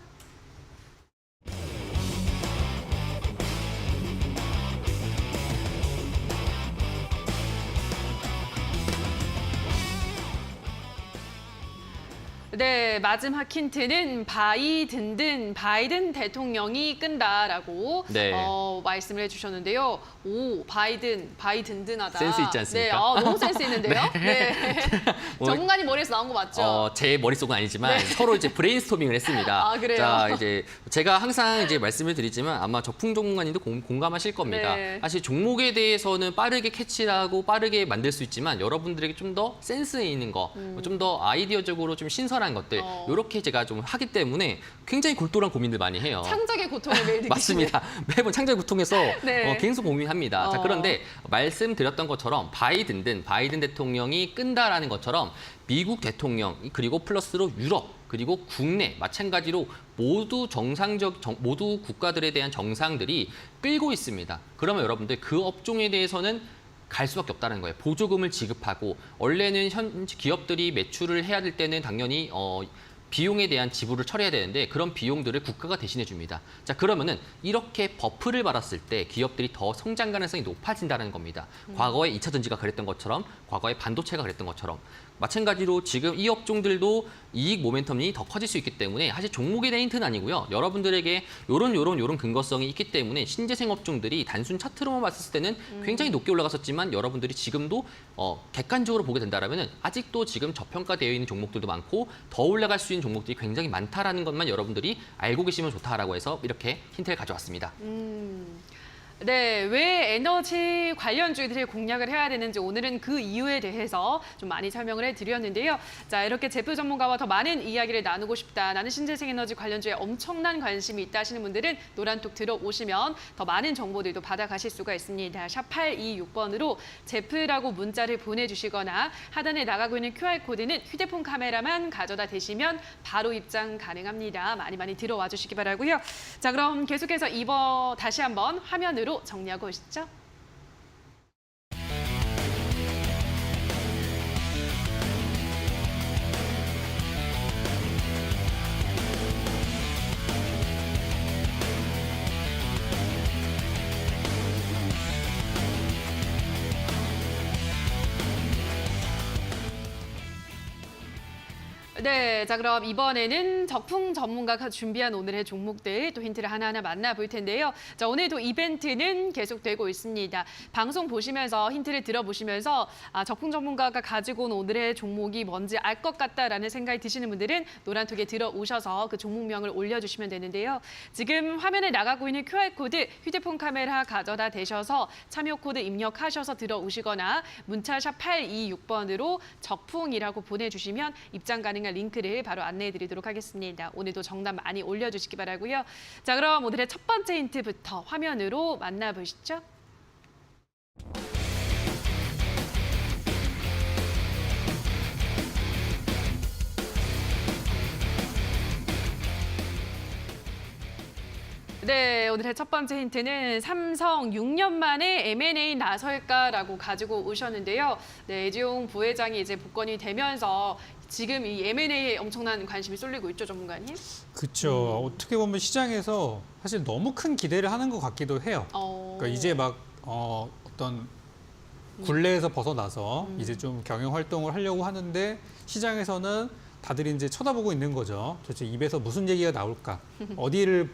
네, 마지막 힌트는 바이든 대통령이 끈다라고 네. 말씀을 해주셨는데요. 오, 바이든든하다. 센스 있지 않습니까? 네, 너무 센스 있는데요. 네. 전문가님 머리에서 나온 거 맞죠? 제 머릿속은 아니지만 서로 이제 브레인스토밍을 했습니다. 아, 그래요? 자, 이제 제가 항상 이제 말씀을 드리지만 아마 적풍 전문가님도 공감하실 겁니다. 네. 사실 종목에 대해서는 빠르게 캐치하고 빠르게 만들 수 있지만 여러분들에게 좀 더 센스 있는 거, 좀 더 아이디어적으로 좀 신선한 것들, 이렇게 제가 좀 하기 때문에 굉장히 골똘한 고민들 많이 해요. 창작의 고통을 매일 느끼시는. 맞습니다. 매번 창작 고통에서 네. 계속 고민합니다. 자, 그런데 말씀드렸던 것처럼 바이든 대통령이 끈다라는 것처럼 미국 대통령, 그리고 플러스로 유럽, 그리고 국내 마찬가지로 모두 모두 국가들에 대한 정상들이 끌고 있습니다. 그러면 여러분들 그 업종에 대해서는 갈 수밖에 없다는 거예요. 보조금을 지급하고, 원래는 기업들이 매출을 해야 될 때는 당연히 비용에 대한 지불을 처리해야 되는데 그런 비용들을 국가가 대신해 줍니다. 자, 그러면은 이렇게 버프를 받았을 때 기업들이 더 성장 가능성이 높아진다는 겁니다. 과거에 2차 전지가 그랬던 것처럼, 과거에 반도체가 그랬던 것처럼, 마찬가지로 지금 이 업종들도 이익 모멘텀이 더 커질 수 있기 때문에 사실 종목에 대한 힌트는 아니고요. 여러분들에게 요런 근거성이 있기 때문에 신재생 업종들이 단순 차트로만 봤을 때는 굉장히 높게 올라갔었지만 여러분들이 지금도 객관적으로 보게 된다면 아직도 지금 저평가되어 있는 종목들도 많고 더 올라갈 수 있는 종목들이 굉장히 많다라는 것만 여러분들이 알고 계시면 좋다라고 해서 이렇게 힌트를 가져왔습니다. 네, 왜 에너지 관련주들이 공략을 해야 되는지 오늘은 그 이유에 대해서 좀 많이 설명을 해드렸는데요. 자, 이렇게 제프 전문가와 더 많은 이야기를 나누고 싶다, 나는 신재생 에너지 관련주에 엄청난 관심이 있다 하시는 분들은 노란톡 들어오시면 더 많은 정보들도 받아가실 수가 있습니다. 샵 826번으로 제프라고 문자를 보내주시거나 하단에 나가고 있는 QR코드는 휴대폰 카메라만 가져다 대시면 바로 입장 가능합니다. 많이 들어와 주시기 바라고요. 자, 그럼 계속해서 다시 한번 화면으로 정리하고 오시죠. 네, 자 그럼 이번에는 적풍 전문가가 준비한 오늘의 종목들 또 힌트를 하나하나 만나볼 텐데요. 자, 오늘도 이벤트는 계속되고 있습니다. 방송 보시면서 힌트를 들어보시면서 적풍 전문가가 가지고 온 오늘의 종목이 뭔지 알 것 같다라는 생각이 드시는 분들은 노란톡에 들어오셔서 그 종목명을 올려주시면 되는데요. 지금 화면에 나가고 있는 QR코드 휴대폰 카메라 가져다 대셔서 참여 코드 입력하셔서 들어오시거나 문자샵 826번으로 적풍이라고 보내주시면 입장 가능한 링크를 바로 안내해드리도록 하겠습니다. 오늘도 정답 많이 올려주시기 바라고요. 자, 그럼 오늘의 첫 번째 힌트부터 화면으로 만나보시죠. 네, 오늘의 첫 번째 힌트는 삼성 6년 만에 M&A 나설까라고 가지고 오셨는데요. 네, 이재용 부회장이 이제 복권이 되면서 지금 이 M&A에 엄청난 관심이 쏠리고 있죠, 전문가님? 그렇죠. 어떻게 보면 시장에서 사실 너무 큰 기대를 하는 것 같기도 해요. 그러니까 이제 막 어떤 굴레에서 벗어나서 이제 좀 경영 활동을 하려고 하는데 시장에서는 다들 이제 쳐다보고 있는 거죠. 도대체 입에서 무슨 얘기가 나올까? 어디를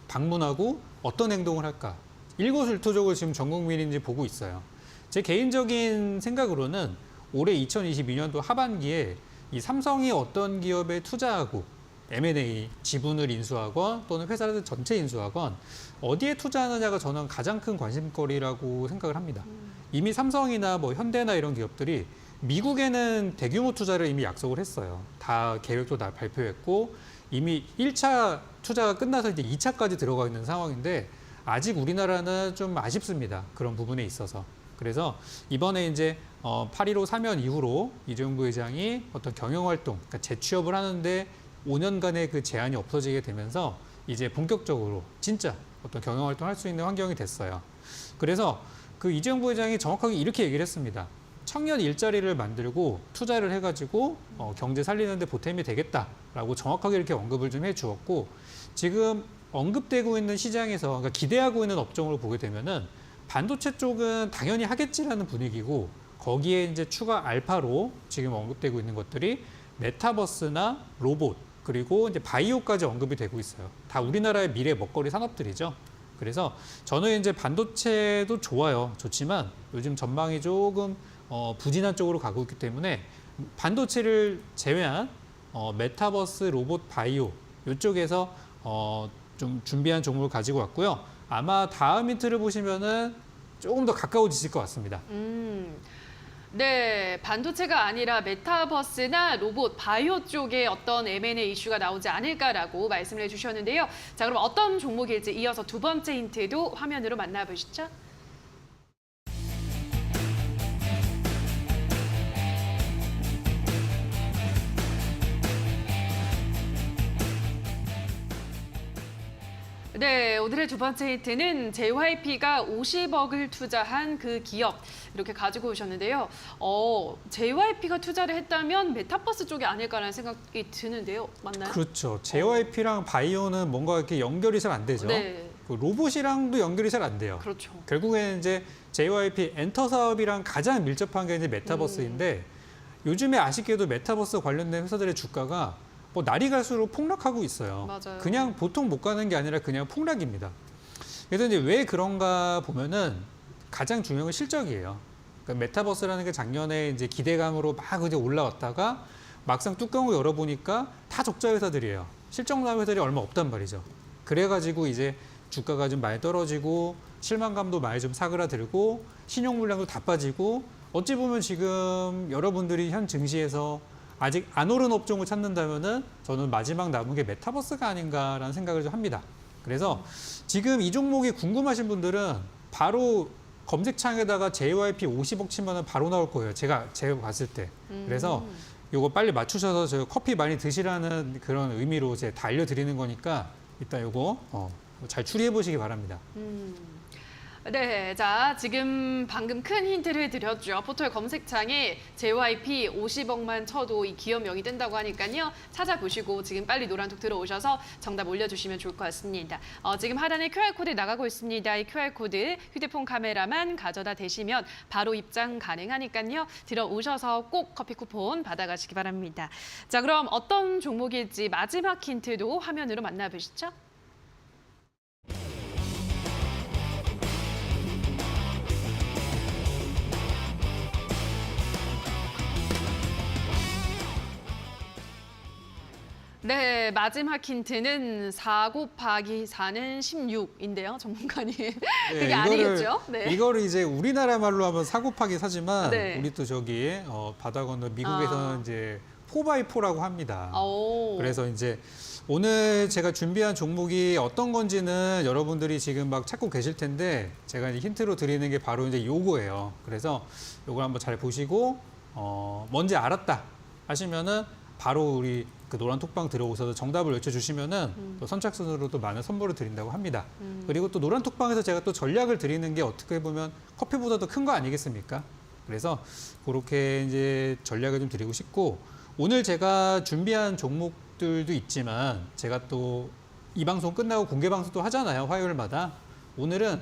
방문하고 어떤 행동을 할까? 일거수일투족을 지금 전 국민이 이제 보고 있어요. 제 개인적인 생각으로는 올해 2022년도 하반기에 이 삼성이 어떤 기업에 투자하고 M&A 지분을 인수하건 또는 회사를 전체 인수하건 어디에 투자하느냐가 저는 가장 큰 관심거리라고 생각을 합니다. 이미 삼성이나 뭐 현대나 이런 기업들이 미국에는 대규모 투자를 이미 약속을 했어요. 다 계획도 다 발표했고 이미 1차 투자가 끝나서 이제 2차까지 들어가 있는 상황인데 아직 우리나라는 좀 아쉽습니다. 그런 부분에 있어서. 그래서 이번에 이제 8.15 사면 이후로 이재용 부회장이 어떤 경영활동, 그러니까 재취업을 하는데 5년간의 그 제한이 없어지게 되면서 이제 본격적으로 진짜 어떤 경영활동을 할 수 있는 환경이 됐어요. 그래서 그 이재용 부회장이 정확하게 이렇게 얘기를 했습니다. 청년 일자리를 만들고 투자를 해가지고 경제 살리는 데 보탬이 되겠다라고 정확하게 이렇게 언급을 좀 해주었고 지금 언급되고 있는 시장에서 그러니까 기대하고 있는 업종으로 보게 되면은 반도체 쪽은 당연히 하겠지라는 분위기고 거기에 이제 추가 알파로 지금 언급되고 있는 것들이 메타버스나 로봇 그리고 이제 바이오까지 언급이 되고 있어요. 다 우리나라의 미래 먹거리 산업들이죠. 그래서 저는 이제 반도체도 좋아요. 좋지만 요즘 전망이 조금 부진한 쪽으로 가고 있기 때문에 반도체를 제외한 메타버스, 로봇, 바이오 이쪽에서 좀 준비한 종목을 가지고 왔고요. 아마 다음 힌트를 보시면은 조금 더 가까워지실 것 같습니다. 네, 반도체가 아니라 메타버스나 로봇, 바이오 쪽에 어떤 M&A 이슈가 나오지 않을까라고 말씀을 해주셨는데요. 자, 그럼 어떤 종목일지 이어서 두 번째 힌트도 화면으로 만나보시죠. 네, 오늘의 두 번째 힌트는 JYP가 50억을 투자한 그 기업 이렇게 가지고 오셨는데요. JYP가 투자를 했다면 메타버스 쪽이 아닐까라는 생각이 드는데요. 맞나요? 그렇죠. JYP랑 바이오는 뭔가 이렇게 연결이 잘 안 되죠. 네. 그 로봇이랑도 연결이 잘 안 돼요. 그렇죠. 결국에는 이제 JYP 엔터 사업이랑 가장 밀접한 게 이제 메타버스인데 요즘에 아쉽게도 메타버스 관련된 회사들의 주가가 뭐 날이 갈수록 폭락하고 있어요. 맞아요. 그냥 보통 못 가는 게 아니라 그냥 폭락입니다. 그래서 이제 왜 그런가 보면은 가장 중요한 건 실적이에요. 그러니까 메타버스라는 게 작년에 이제 기대감으로 막 이제 올라왔다가 막상 뚜껑을 열어보니까 다 적자 회사들이에요. 실적 나온 회사들이 얼마 없단 말이죠. 그래가지고 이제 주가가 좀 많이 떨어지고 실망감도 많이 좀 사그라들고 신용 물량도 다 빠지고 어찌 보면 지금 여러분들이 현 증시에서 아직 안 오른 업종을 찾는다면은 저는 마지막 남은 게 메타버스가 아닌가라는 생각을 좀 합니다. 그래서 지금 이 종목이 궁금하신 분들은 바로 검색창에다가 JYP 50억 치면은 바로 나올 거예요. 제가 봤을 때. 그래서 요거 빨리 맞추셔서 저 커피 많이 드시라는 그런 의미로 제가 다 알려드리는 거니까 일단 요거 잘 추리해 보시기 바랍니다. 네, 자 지금 방금 큰 힌트를 드렸죠. 포털 검색창에 JYP 50억만 쳐도 이 기업명이 뜬다고 하니까요. 찾아보시고 지금 빨리 노란톡 들어오셔서 정답 올려주시면 좋을 것 같습니다. 지금 하단에 QR코드 나가고 있습니다. 이 QR코드 휴대폰 카메라만 가져다 대시면 바로 입장 가능하니까요. 들어오셔서 꼭 커피 쿠폰 받아가시기 바랍니다. 자, 그럼 어떤 종목일지 마지막 힌트도 화면으로 만나보시죠. 네, 마지막 힌트는 4 곱하기 4는 16인데요, 전문가님. 그게 아니겠죠? 네. 이거를 이제 우리나라 말로 하면 4 곱하기 4지만 네. 우리 또 저기 바다 건너 미국에서는 이제 4x4라고 합니다. 그래서 이제 오늘 제가 준비한 종목이 어떤 건지는 여러분들이 지금 막 찾고 계실 텐데 제가 이제 힌트로 드리는 게 바로 이제 요거예요. 그래서 요걸 한번 잘 보시고 뭔지 알았다 하시면은 바로 우리 그 노란 톡방 들어오셔서 정답을 외쳐주시면은 또 선착순으로 또 많은 선물을 드린다고 합니다. 그리고 또 노란 톡방에서 제가 또 전략을 드리는 게 어떻게 보면 커피보다 더 큰 거 아니겠습니까? 그래서 그렇게 이제 전략을 좀 드리고 싶고 오늘 제가 준비한 종목들도 있지만 제가 또 이 방송 끝나고 공개 방송도 하잖아요. 화요일마다. 오늘은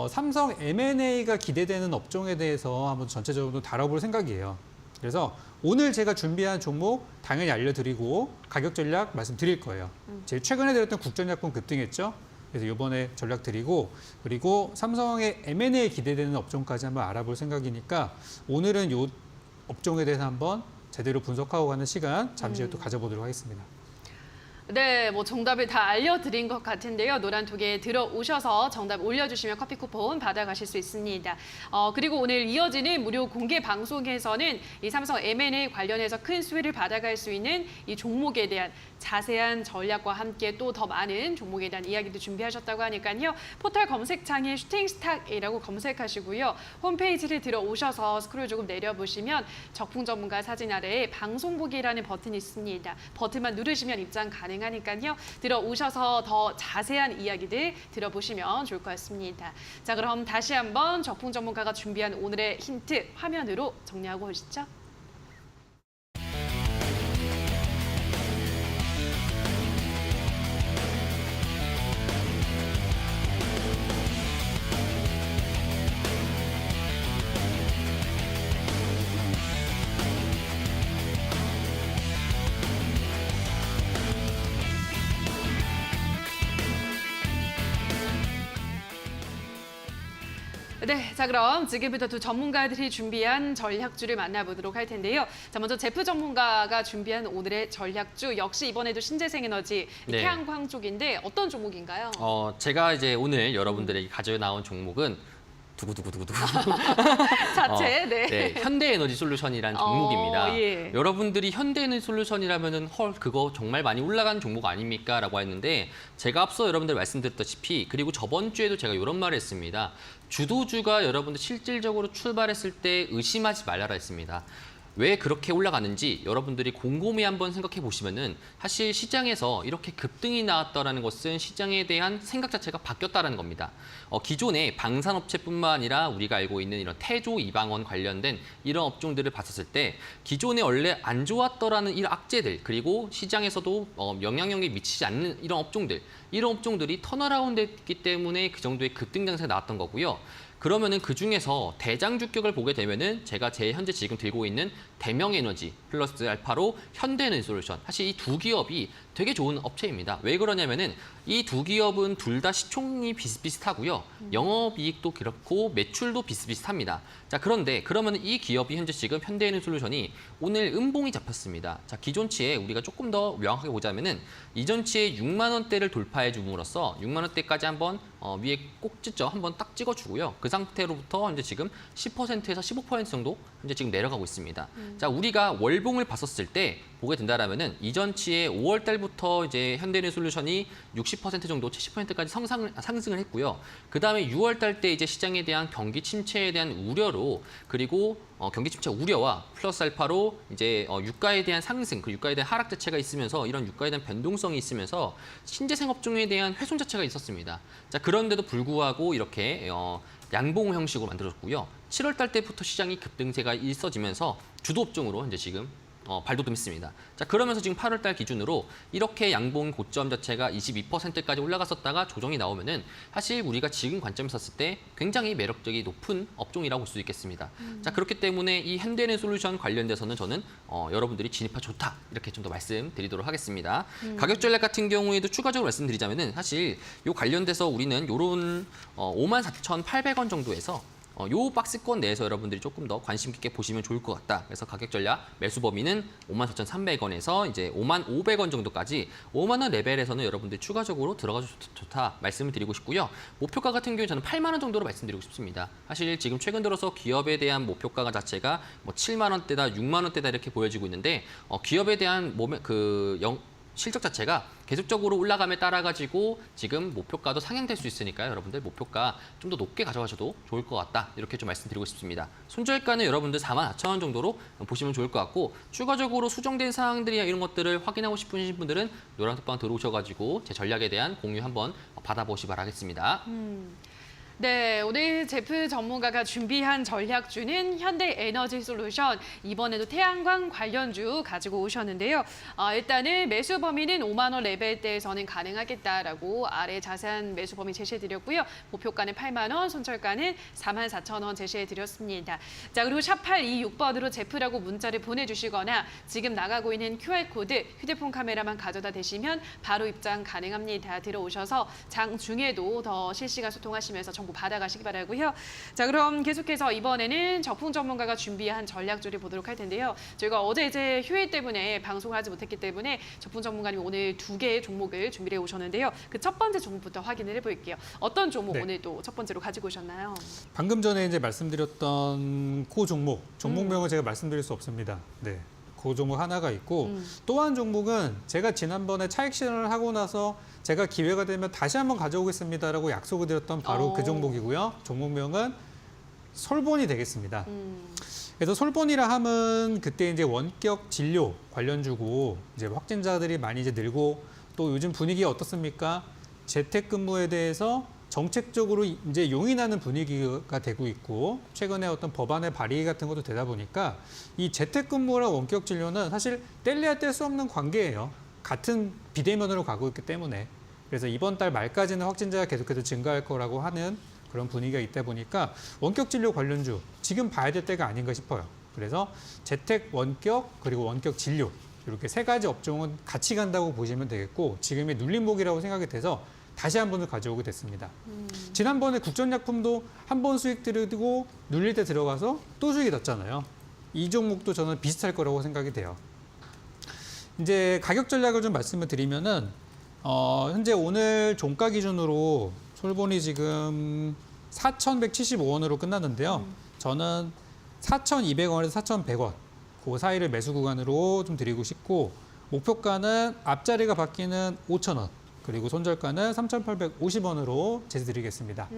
삼성 M&A가 기대되는 업종에 대해서 한번 전체적으로 다뤄볼 생각이에요. 그래서 오늘 제가 준비한 종목 당연히 알려드리고 가격 전략 말씀드릴 거예요. 제일 최근에 드렸던 국전약품 급등했죠. 그래서 이번에 전략 드리고 그리고 삼성의 M&A에 기대되는 업종까지 한번 알아볼 생각이니까 오늘은 이 업종에 대해서 한번 제대로 분석하고 가는 시간 잠시 후에 또 가져보도록 하겠습니다. 네, 뭐 정답을 다 알려드린 것 같은데요. 노란톡에 들어오셔서 정답 올려주시면 커피 쿠폰 받아가실 수 있습니다. 그리고 오늘 이어지는 무료 공개 방송에서는 이 삼성 M&A 관련해서 큰 수혜를 받아갈 수 있는 이 종목에 대한 자세한 전략과 함께 또 더 많은 종목에 대한 이야기도 준비하셨다고 하니까요. 포털 검색창에 슈팅스탁이라고 검색하시고요. 홈페이지를 들어오셔서 스크롤 조금 내려보시면 적풍 전문가 사진 아래에 방송 보기라는 버튼이 있습니다. 버튼만 누르시면 입장 가능하니까요. 들어오셔서 더 자세한 이야기들 들어보시면 좋을 것 같습니다. 자, 그럼 다시 한번 적풍 전문가가 준비한 오늘의 힌트 화면으로 정리하고 오시죠. 네, 자 그럼 지금부터 두 전문가들이 준비한 전략주를 만나보도록 할 텐데요. 자, 먼저 제프 전문가가 준비한 오늘의 전략주 역시 이번에도 신재생에너지 네. 태양광 쪽인데 어떤 종목인가요? 제가 이제 오늘 여러분들에게 가져 나온 종목은 두구두구두구두구. 자체, 네. 네, 현대에너지 솔루션이라는 종목입니다. 예. 여러분들이 현대에너지 솔루션이라면은 헐 그거 정말 많이 올라간 종목 아닙니까?라고 했는데 제가 앞서 여러분들 말씀드렸다시피 그리고 저번 주에도 제가 이런 말을 했습니다. 주도주가 여러분들 실질적으로 출발했을 때 의심하지 말라라 했습니다. 왜 그렇게 올라가는지 여러분들이 곰곰이 한번 생각해 보시면은 사실 시장에서 이렇게 급등이 나왔다라는 것은 시장에 대한 생각 자체가 바뀌었다는 겁니다. 기존의 방산업체뿐만 아니라 우리가 알고 있는 이런 태조 이방원 관련된 이런 업종들을 봤었을 때 기존에 원래 안 좋았더라는 이런 악재들 그리고 시장에서도 영향력이 미치지 않는 이런 업종들이 턴어라운드 했기 때문에 그 정도의 급등 장세가 나왔던 거고요. 그러면은 그 중에서 대장주격을 보게 되면은 제가 현재 지금 들고 있는 대명에너지 플러스 알파로 현대에너지 솔루션 사실 이 두 기업이 되게 좋은 업체입니다. 왜 그러냐면은 이 두 기업은 둘 다 시총이 비슷비슷하고요. 영업이익도 그렇고 매출도 비슷비슷합니다. 자 그런데 그러면 이 기업이 현재 지금 현대에너지 솔루션이 오늘 음봉이 잡혔습니다. 자 기존치에 우리가 조금 더 명확하게 보자면은 이전치에 6만 원대를 돌파해 줌으로써 6만 원대까지 한번 위에 꼭지점 한번 딱 찍어주고요. 그 상태로부터 이제 지금 10%에서 15% 정도 이제 지금 내려가고 있습니다. 자 우리가 월봉을 봤었을 때 보게 된다라면은 이전치에 5월 달부터 이제 현대에너지 솔루션이 60% 정도 70%까지 상승을 했고요. 그 다음에 6월 달 때 이제 시장에 대한 경기 침체에 대한 우려로 그리고 경기 침체 우려와 플러스 알파로 이제 유가에 대한 상승, 그 유가에 대한 하락 자체가 있으면서 이런 유가에 대한 변동성이 있으면서 신재생 업종에 대한 훼손 자체가 있었습니다. 자 그런데도 불구하고 이렇게 양봉 형식으로 만들어졌고요. 7월 달 때부터 시장이 급등세가 있어지면서 주도 업종으로 이제 지금 발돋움했습니다. 자 그러면서 지금 8월 달 기준으로 이렇게 양봉 고점 자체가 22%까지 올라갔었다가 조정이 나오면은 사실 우리가 지금 관점에서 봤을 때 굉장히 매력적이 높은 업종이라고 볼 수 있겠습니다. 자 그렇기 때문에 이 현대에너지 솔루션 관련돼서는 저는 여러분들이 진입하 좋다 이렇게 좀 더 말씀드리도록 하겠습니다. 가격 전략 같은 경우에도 추가적으로 말씀드리자면은 사실 요 관련돼서 우리는 요런 54,800원 정도에서 요 박스권 내에서 여러분들이 조금 더 관심 깊게 보시면 좋을 것 같다. 그래서 가격 전략 매수 범위는 54,300원에서 이제 5,500원 정도까지 5만 원 레벨에서는 여러분들이 추가적으로 들어가도 좋다 말씀을 드리고 싶고요. 목표가 같은 경우에 저는 8만 원 정도로 말씀드리고 싶습니다. 사실 지금 최근 들어서 기업에 대한 목표가 자체가 뭐 7만 원대다, 6만 원대다 이렇게 보여지고 있는데 기업에 대한 실적 자체가 계속적으로 올라감에 따라 가지고 지금 목표가도 상향될 수 있으니까요. 여러분들 목표가 좀 더 높게 가져가셔도 좋을 것 같다. 이렇게 좀 말씀드리고 싶습니다. 손절가는 여러분들 44,000원 정도로 보시면 좋을 것 같고 추가적으로 수정된 사항들이나 이런 것들을 확인하고 싶으신 분들은 노란톡방 들어오셔가지고 제 전략에 대한 공유 한번 받아보시 바라겠습니다. 네, 오늘 제프 전문가가 준비한 전략주는 현대에너지솔루션, 이번에도 태양광 관련주 가지고 오셨는데요. 일단은 매수 범위는 5만 원 레벨대에서는 가능하겠다라고 아래 자세한 매수 범위 제시해드렸고요. 목표가는 8만 원, 손절가는 4만 4천 원 제시해드렸습니다. 자, 그리고 샵 826번으로 제프라고 문자를 보내주시거나 지금 나가고 있는 QR코드 휴대폰 카메라만 가져다 대시면 바로 입장 가능합니다. 들어오셔서 장중에도 더 실시간 소통하시면서 정보 받아가시기 바라고요. 자, 그럼 계속해서 이번에는 적풍 전문가가 준비한 전략주를 보도록 할 텐데요. 저희가 어제 이제 휴일 때문에 방송을 하지 못했기 때문에 적풍 전문가님 오늘 2개의 종목을 준비해 오셨는데요. 그 첫 번째 종목부터 확인을 해볼게요. 어떤 종목 네. 오늘 또 첫 번째로 가지고 오셨나요? 방금 전에 이제 말씀드렸던 그 종목명은 제가 말씀드릴 수 없습니다. 네. 그 종목 하나가 있고 또 한 종목은 제가 지난번에 차익 실현을 하고 나서 제가 기회가 되면 다시 한번 가져오겠습니다라고 약속을 드렸던 바로 그 종목이고요. 종목명은 솔본이 되겠습니다. 그래서 솔본이라 함은 그때 이제 원격 진료 관련주고 이제 확진자들이 많이 이제 늘고 또 요즘 분위기 어떻습니까? 재택근무에 대해서 정책적으로 이제 용인하는 분위기가 되고 있고 최근에 어떤 법안의 발의 같은 것도 되다 보니까 이 재택근무랑 원격 진료는 사실 뗄래야 뗄 수 없는 관계예요. 같은 비대면으로 가고 있기 때문에. 그래서 이번 달 말까지는 확진자가 계속해서 증가할 거라고 하는 그런 분위기가 있다 보니까 원격 진료 관련주 지금 봐야 될 때가 아닌가 싶어요. 그래서 재택 원격 그리고 원격 진료 이렇게 세 가지 업종은 같이 간다고 보시면 되겠고 지금의 눌림목이라고 생각이 돼서 다시 한 번을 가져오게 됐습니다. 지난번에 국전약품도 한 번 수익 들이고 눌릴 때 들어가서 또 수익이 났잖아요. 이 종목도 저는 비슷할 거라고 생각이 돼요. 이제 가격 전략을 좀 말씀을 드리면은 현재 오늘 종가 기준으로 솔본이 지금 4,175원으로 끝났는데요. 저는 4,200원에서 4,100원 그 사이를 매수 구간으로 좀 드리고 싶고 목표가는 앞자리가 바뀌는 5,000원. 그리고 손절가는 3,850원으로 제시드리겠습니다.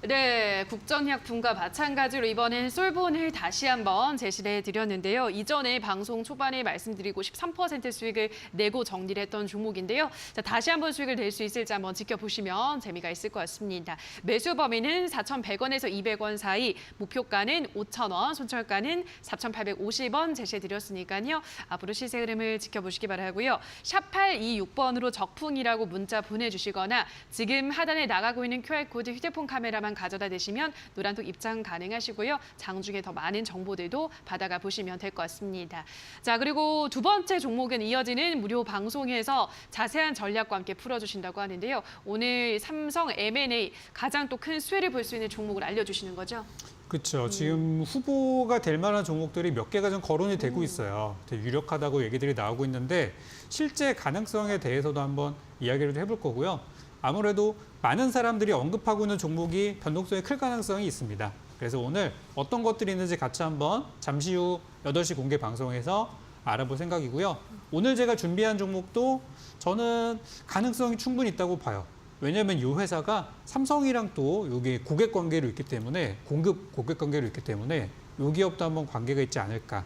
네, 국전약품과 마찬가지로 이번엔 솔본을 다시 한번 제시를 해드렸는데요. 이전에 방송 초반에 말씀드리고 13% 수익을 내고 정리를 했던 종목인데요. 자, 다시 한번 수익을 낼 수 있을지 한번 지켜보시면 재미가 있을 것 같습니다. 매수 범위는 4,100원에서 200원 사이, 목표가는 5,000원, 손절가는 4,850원 제시해드렸으니까요. 앞으로 시세 흐름을 지켜보시기 바라고요. 샵 826번으로 적풍이라고 문자 보내주시거나 지금 하단에 나가고 있는 QR코드 휴대폰 카메라만 가져다 대시면 노란톡 입장 가능하시고요. 장중에 더 많은 정보들도 받아가 보시면 될 것 같습니다. 자, 그리고 두 번째 종목은 이어지는 무료 방송에서 자세한 전략과 함께 풀어주신다고 하는데요. 오늘 삼성 M&A 가장 또 큰 수혜를 볼 수 있는 종목을 알려주시는 거죠? 그렇죠. 지금 후보가 될 만한 종목들이 몇 개가 좀 거론이 되고 있어요. 되게 유력하다고 얘기들이 나오고 있는데 실제 가능성에 대해서도 한번 이야기를 해볼 거고요. 아무래도 많은 사람들이 언급하고 있는 종목이 변동성이 클 가능성이 있습니다. 그래서 오늘 어떤 것들이 있는지 같이 한번 잠시 후 8시 공개 방송에서 알아볼 생각이고요. 오늘 제가 준비한 종목도 저는 가능성이 충분히 있다고 봐요. 왜냐하면 이 회사가 삼성이랑 또 여기 고객 관계로 있기 때문에 공급 고객 관계로 있기 때문에 이 기업도 한번 관계가 있지 않을까.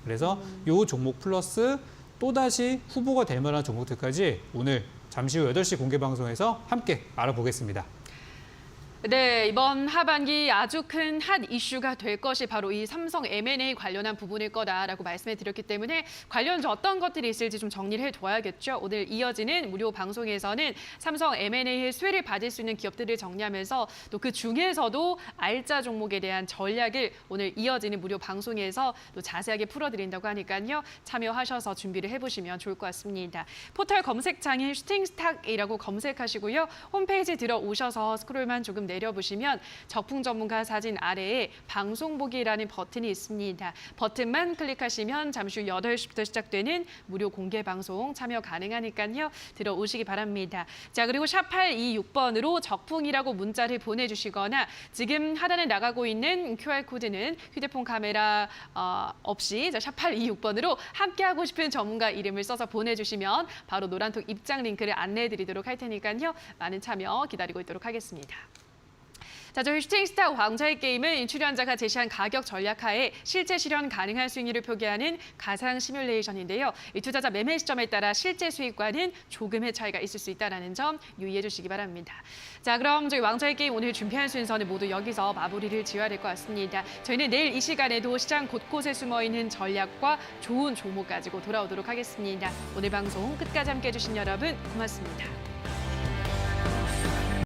그래서 이 종목 플러스 또다시 후보가 될 만한 종목들까지 오늘 잠시 후 8시 공개 방송에서 함께 알아보겠습니다. 네, 이번 하반기 아주 큰 핫 이슈가 될 것이 바로 이 삼성 M&A 관련한 부분일 거다라고 말씀해 드렸기 때문에 관련주 어떤 것들이 있을지 좀 정리를 해둬야겠죠. 오늘 이어지는 무료 방송에서는 삼성 M&A의 수혜를 받을 수 있는 기업들을 정리하면서 또 그 중에서도 알짜 종목에 대한 전략을 오늘 이어지는 무료 방송에서 또 자세하게 풀어드린다고 하니까요. 참여하셔서 준비를 해보시면 좋을 것 같습니다. 포털 검색창에 슈팅스탁이라고 검색하시고요. 홈페이지 들어오셔서 스크롤만 조금 내려보시면 적풍 전문가 사진 아래에 방송 보기라는 버튼이 있습니다. 버튼만 클릭하시면 잠시 후 8시부터 시작되는 무료 공개 방송 참여 가능하니까요. 들어오시기 바랍니다. 자, 그리고 샵 826번으로 적풍이라고 문자를 보내주시거나 지금 하단에 나가고 있는 QR코드는 휴대폰 카메라 없이 샵 826번으로 함께하고 싶은 전문가 이름을 써서 보내주시면 바로 노란톡 입장 링크를 안내해드리도록 할 테니까요. 많은 참여 기다리고 있도록 하겠습니다. 자, 저희 슈팅스타 왕좌의 게임은 출연자가 제시한 가격 전략하에 실제 실현 가능한 수익률을 표기하는 가상 시뮬레이션인데요. 이 투자자 매매 시점에 따라 실제 수익과는 조금의 차이가 있을 수 있다는 점 유의해 주시기 바랍니다. 자, 그럼 저희 왕좌의 게임 오늘 준비한 순서는 모두 여기서 마무리를 지어야 될 것 같습니다. 저희는 내일 이 시간에도 시장 곳곳에 숨어있는 전략과 좋은 종목 가지고 돌아오도록 하겠습니다. 오늘 방송 끝까지 함께해 주신 여러분 고맙습니다.